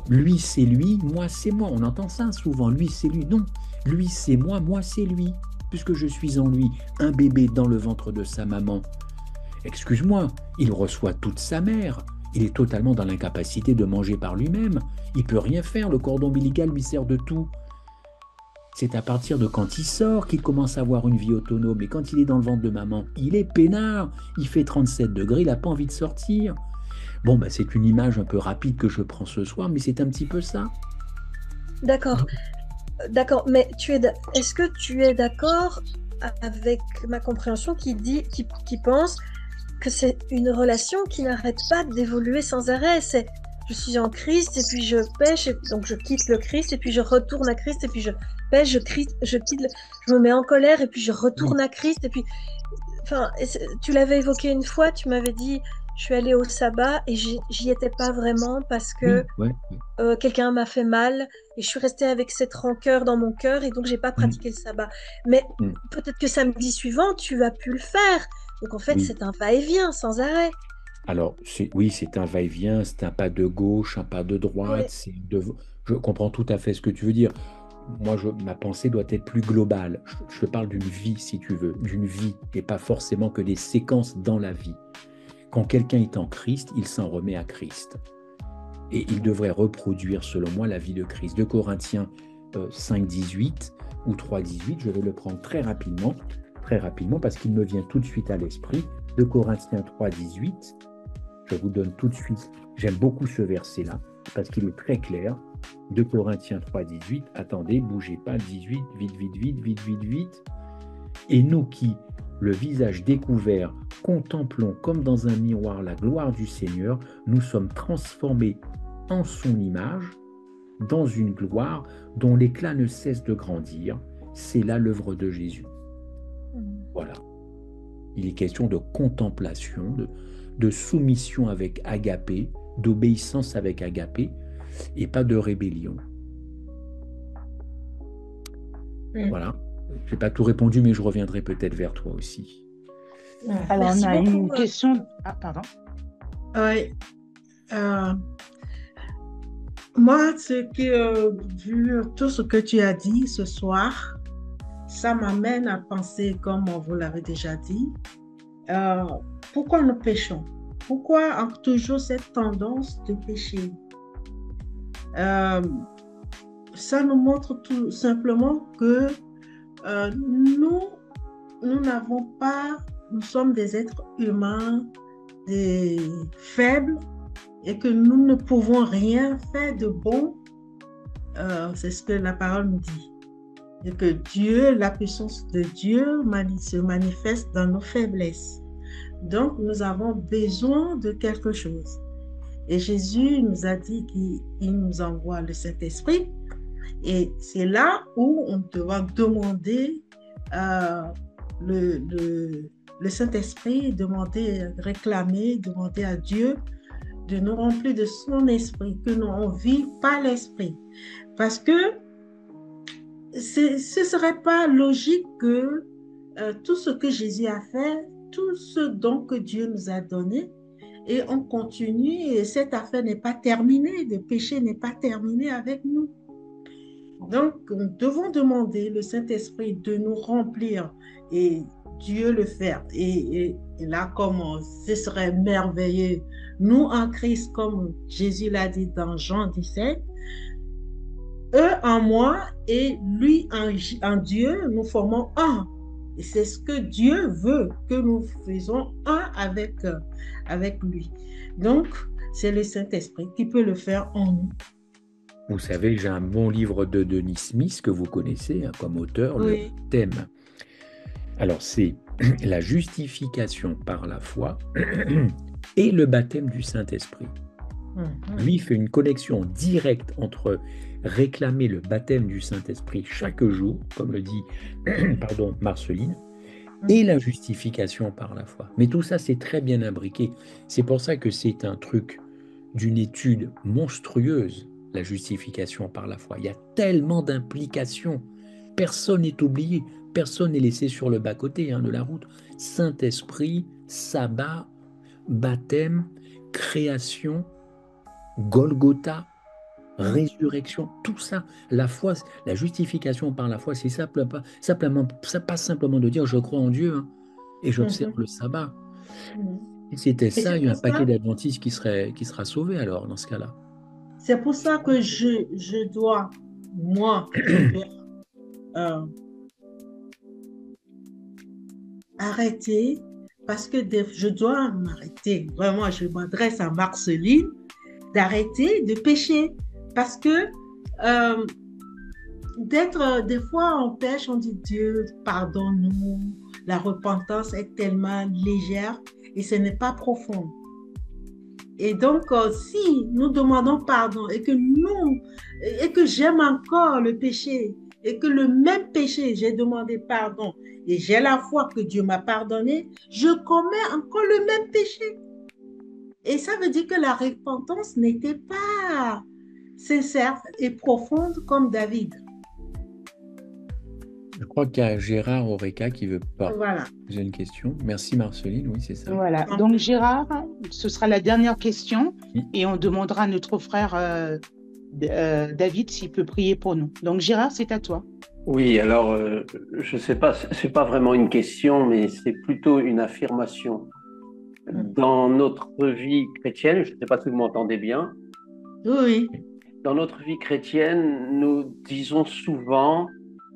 lui c'est lui, moi c'est moi. On entend ça souvent, lui c'est lui. Non, lui c'est moi c'est lui. puisque je suis en lui, un bébé dans le ventre de sa maman. Excuse-moi, il reçoit toute sa mère. Il est totalement dans l'incapacité de manger par lui-même. Il ne peut rien faire, le cordon ombilical lui sert de tout. C'est à partir de quand il sort qu'il commence à avoir une vie autonome. Et quand il est dans le ventre de maman, il est peinard. Il fait 37 degrés, il n'a pas envie de sortir. Bon, c'est une image un peu rapide que je prends ce soir, mais c'est un petit peu ça. D'accord. D'accord, mais est-ce que tu es d'accord avec ma compréhension qui pense que c'est une relation qui n'arrête pas d'évoluer sans arrêt? Je suis en Christ et puis je pêche, et donc je quitte le Christ et puis je retourne à Christ et puis je pêche, je me mets en colère et puis je retourne à Christ et puis, enfin, tu l'avais évoqué une fois, tu m'avais dit, je suis allée au sabbat et j'y étais pas vraiment parce que quelqu'un m'a fait mal et je suis restée avec cette rancœur dans mon cœur et donc j'ai pas pratiqué le sabbat. Mais peut-être que samedi suivant, tu as pu le faire. Donc en fait, c'est un va-et-vient sans arrêt. Alors, c'est un va-et-vient, c'est un pas de gauche, un pas de droite. Je comprends tout à fait ce que tu veux dire. Moi, ma pensée doit être plus globale. Je te parle d'une vie, si tu veux, d'une vie, et pas forcément que des séquences dans la vie. Quand quelqu'un est en Christ, il s'en remet à Christ. Et il devrait reproduire, selon moi, la vie de Christ. 2 Corinthiens 5,18 ou 3,18, je vais le prendre très rapidement, parce qu'il me vient tout de suite à l'esprit. 2 Corinthiens 3,18, je vous donne tout de suite, j'aime beaucoup ce verset-là, parce qu'il est très clair. 2 Corinthiens 3,18, attendez, bougez pas, 18, vite. Et nous qui, le visage découvert, contemplons comme dans un miroir la gloire du Seigneur, nous sommes transformés en son image, dans une gloire dont l'éclat ne cesse de grandir. C'est là l'œuvre de Jésus. Voilà. Il est question de contemplation, de soumission avec agapé, d'obéissance avec agapé, et pas de rébellion. Voilà. Je n'ai pas tout répondu, mais je reviendrai peut-être vers toi aussi. Alors, on a une question. Ah, pardon. Oui. Moi, vu tout ce que tu as dit ce soir, ça m'amène à penser, comme vous l'avez déjà dit, pourquoi nous péchons? Pourquoi toujours cette tendance de pécher? Ça nous montre tout simplement que nous sommes des êtres humains, des faibles, et que nous ne pouvons rien faire de bon. C'est ce que la parole nous dit. Et que Dieu, la puissance de Dieu se manifeste dans nos faiblesses. Donc, nous avons besoin de quelque chose. Et Jésus nous a dit qu'il nous envoie le Saint-Esprit. Et c'est là où on doit demander le Saint-Esprit, réclamer, demander à Dieu de nous remplir de son esprit, que nous on vive par l'esprit. Parce que ce serait pas logique que tout ce que Jésus a fait, tout ce dont que Dieu nous a donné, et on continue, et cette affaire n'est pas terminée, le péché n'est pas terminé avec nous. Donc, nous devons demander le Saint-Esprit de nous remplir et Dieu le faire. Et là, comme ce serait merveilleux, nous en Christ, comme Jésus l'a dit dans Jean 17, eux en moi et lui en Dieu, nous formons un. Et c'est ce que Dieu veut, que nous faisons un avec lui. Donc, c'est le Saint-Esprit qui peut le faire en nous. Vous savez, j'ai un bon livre de Denis Smith que vous connaissez comme auteur, le thème. Alors, c'est la justification par la foi et le baptême du Saint-Esprit. Lui fait une connexion directe entre réclamer le baptême du Saint-Esprit chaque jour, comme le dit Marceline, et la justification par la foi. Mais tout ça, c'est très bien imbriqué. C'est pour ça que c'est un truc d'une étude monstrueuse, la justification par la foi. Il y a tellement d'implications. Personne n'est oublié, personne n'est laissé sur le bas-côté de la route. Saint-Esprit, sabbat, baptême, création, Golgotha, résurrection, tout ça. La foi, la justification par la foi, c'est pas simplement de dire je crois en Dieu hein, et j'observe le sabbat. Si c'était ça, il y a un paquet d'adventistes qui sera sauvé alors dans ce cas-là. C'est pour ça que je dois, moi, arrêter, parce que je dois m'arrêter. Vraiment, je m'adresse à Marceline, d'arrêter de pécher. Parce que des fois, on pêche, on dit Dieu, pardonne-nous. La repentance est tellement légère et ce n'est pas profond. Et donc, si nous demandons pardon et que j'aime encore le péché et que le même péché, j'ai demandé pardon et j'ai la foi que Dieu m'a pardonné, je commets encore le même péché. Et ça veut dire que la repentance n'était pas sincère et profonde comme David. Je crois qu'il y a Gérard Oreca qui veut poser une question. Merci Marceline, oui c'est ça. Voilà, donc Gérard, ce sera la dernière question et on demandera à notre frère David s'il peut prier pour nous. Donc Gérard, c'est à toi. Oui, alors je ne sais pas, c'est pas vraiment une question, mais c'est plutôt une affirmation. Dans notre vie chrétienne, je ne sais pas si vous m'entendez bien. Oui. Dans notre vie chrétienne, nous disons souvent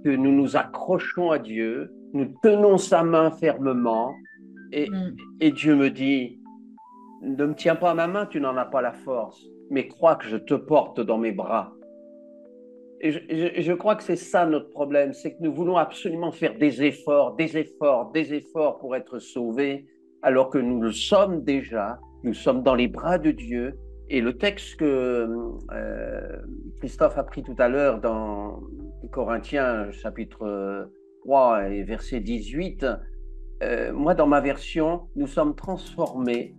que nous nous accrochons à Dieu, nous tenons sa main fermement et Dieu me dit, ne me tiens pas à ma main, tu n'en as pas la force, mais crois que je te porte dans mes bras. Et je crois que c'est ça notre problème, c'est que nous voulons absolument faire des efforts pour être sauvés, alors que nous le sommes déjà, nous sommes dans les bras de Dieu. Et le texte que Christophe a pris tout à l'heure dans Corinthiens chapitre 3 et verset 18, moi dans ma version, nous sommes transformés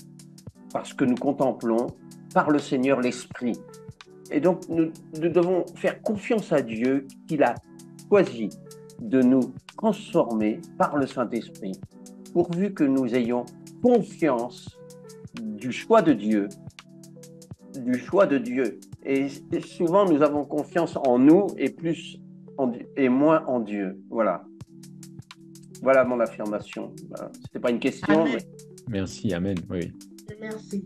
parce que nous contemplons par le Seigneur l'Esprit. Et donc nous devons faire confiance à Dieu qu'il a choisi de nous transformer par le Saint-Esprit, pourvu que nous ayons confiance du choix de Dieu. Et souvent, nous avons confiance en nous et moins en Dieu. Voilà. Voilà mon affirmation. Voilà. Ce n'était pas une question. Mais... Merci, amen. Oui. Merci.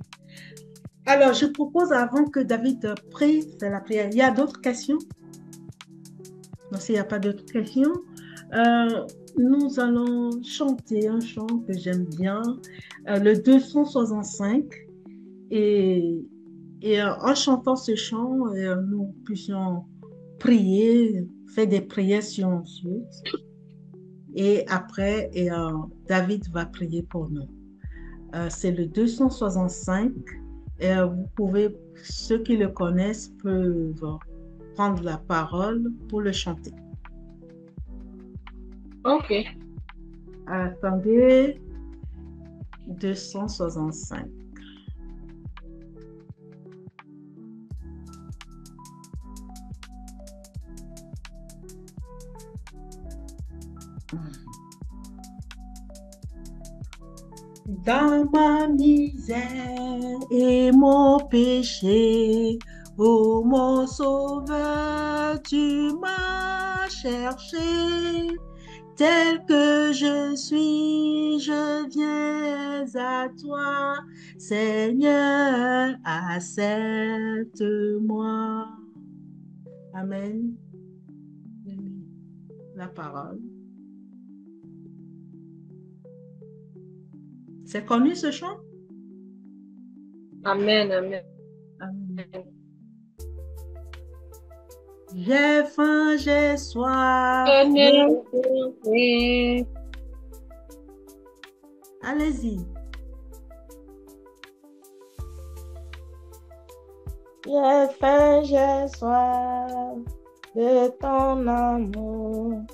Alors, je propose, avant que David prie, faire la prière, il y a d'autres questions? Non, s'il n'y a pas d'autres questions, nous allons chanter un chant que j'aime bien, le 265. Et en chantant ce chant, nous puissions prier, faire des prières sur ensuite. Et après, David va prier pour nous. C'est le 265. Et vous pouvez, ceux qui le connaissent peuvent prendre la parole pour le chanter. Ok. Attendez. 265. Dans ma misère et mon péché, ô mon sauveur, tu m'as cherché. Tel que je suis, je viens à toi. Seigneur, accepte-moi. Amen. La parole. C'est connu ce chant? Amen, amen. Amen. J'ai faim, j'ai soif. Allez-y. J'ai faim, j'ai soif de ton amour.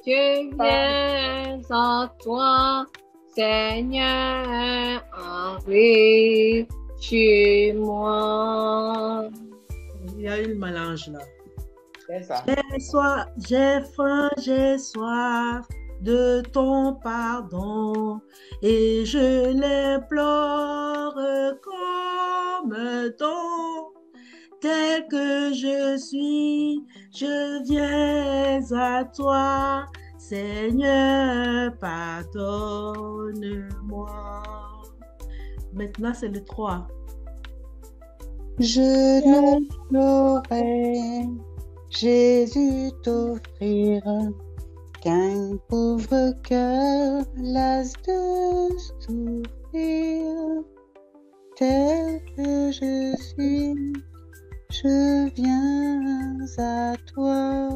Je viens à toi, Seigneur, arrive chez moi. Il y a une mélange là. C'est ça. J'ai faim, j'ai soif de ton pardon et je l'implore comme don. Tel que je suis, je viens à toi. Seigneur, pardonne-moi. Maintenant, c'est le 3. Je ne saurais, Jésus, t'offrir qu'un pauvre cœur lasse de souffrir. Tel que je suis, je viens à toi.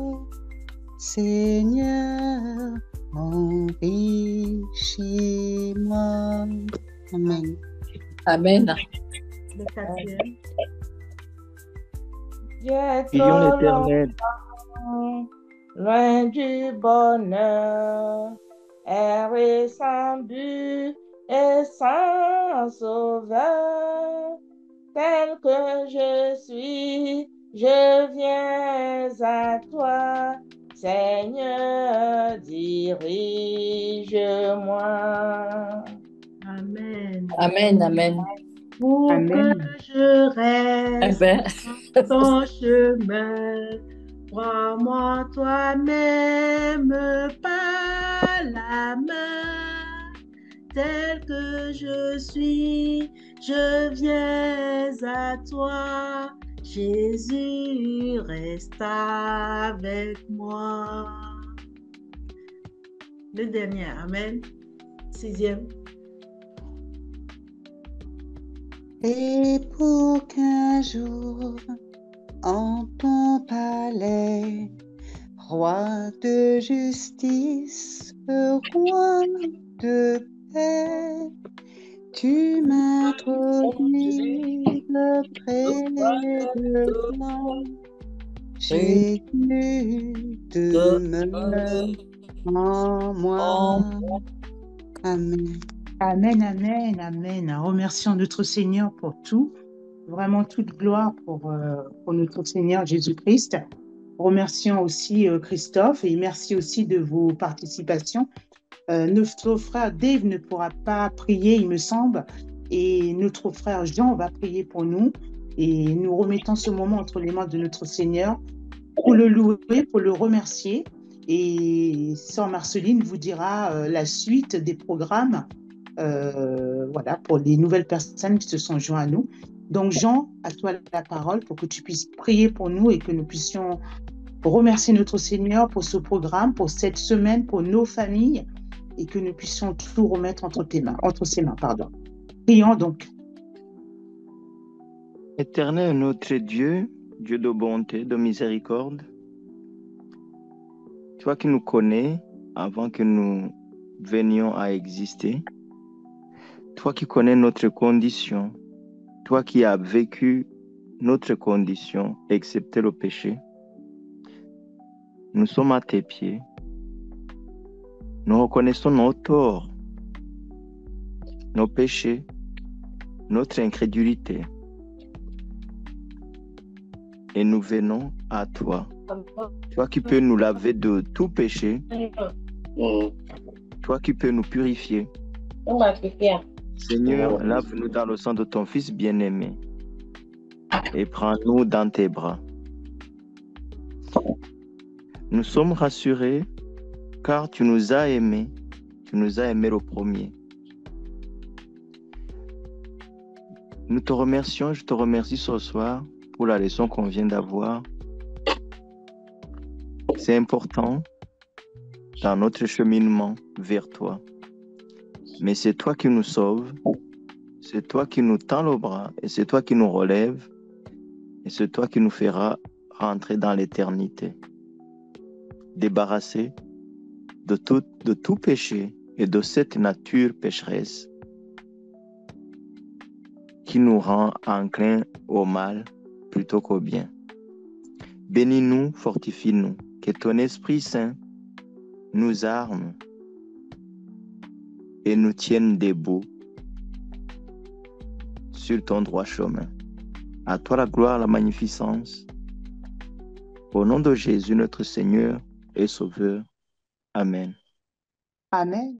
Seigneur, enrichis-moi. Amen. Amen. Le 4e. Dieu Prions trop l'Éternel. longtemps, loin du bonheur, erré sans but et sans sauveur. Tel que je suis, je viens à toi. Seigneur, dirige-moi. Amen. Amen. Amen. Pour que je reste Amen. dans ton chemin, prends-moi toi-même par la main. Tel que je suis, je viens à toi. Jésus, reste avec moi. Le dernier, Amen. 6e. Et pour qu'un jour, en ton palais, roi de justice, roi de paix, tu m'introduis près de toi. Jésus, demeure en moi. Amen. Amen, amen, amen. Remercions notre Seigneur pour tout. Vraiment toute gloire pour notre Seigneur Jésus-Christ. Remercions aussi Christophe et merci aussi de vos participations. Notre frère Dave ne pourra pas prier, il me semble, et notre frère Jean va prier pour nous. Et nous remettons ce moment entre les mains de notre Seigneur pour le louer, pour le remercier. Et Sœur Marceline vous dira la suite des programmes. Voilà, pour les nouvelles personnes qui se sont joints à nous. Donc Jean, à toi la parole pour que tu puisses prier pour nous et que nous puissions remercier notre Seigneur pour ce programme, pour cette semaine, pour nos familles et que nous puissions tout remettre entre ses mains. Prions donc. Éternel notre Dieu, Dieu de bonté, de miséricorde, toi qui nous connais avant que nous venions à exister, toi qui connais notre condition, toi qui as vécu notre condition, excepté le péché, nous sommes à tes pieds. Nous reconnaissons nos torts, nos péchés, notre incrédulité. Et nous venons à toi. Toi qui peux nous laver de tout péché, toi qui peux nous purifier. Seigneur, lave-nous dans le sang de ton Fils bien-aimé et prends-nous dans tes bras. Nous sommes rassurés car tu nous as aimés le premier. Nous te remercions, je te remercie ce soir pour la leçon qu'on vient d'avoir. C'est important dans notre cheminement vers toi. Mais c'est toi qui nous sauves, c'est toi qui nous tends le bras, et c'est toi qui nous relève, et c'est toi qui nous fera rentrer dans l'éternité. Débarrassés de tout péché et de cette nature pécheresse qui nous rend enclins au mal plutôt qu'au bien. Bénis-nous, fortifie-nous, que ton Esprit Saint nous arme et nous tienne debout sur ton droit chemin. À toi la gloire, la magnificence. Au nom de Jésus, notre Seigneur et Sauveur. Amen. Amen.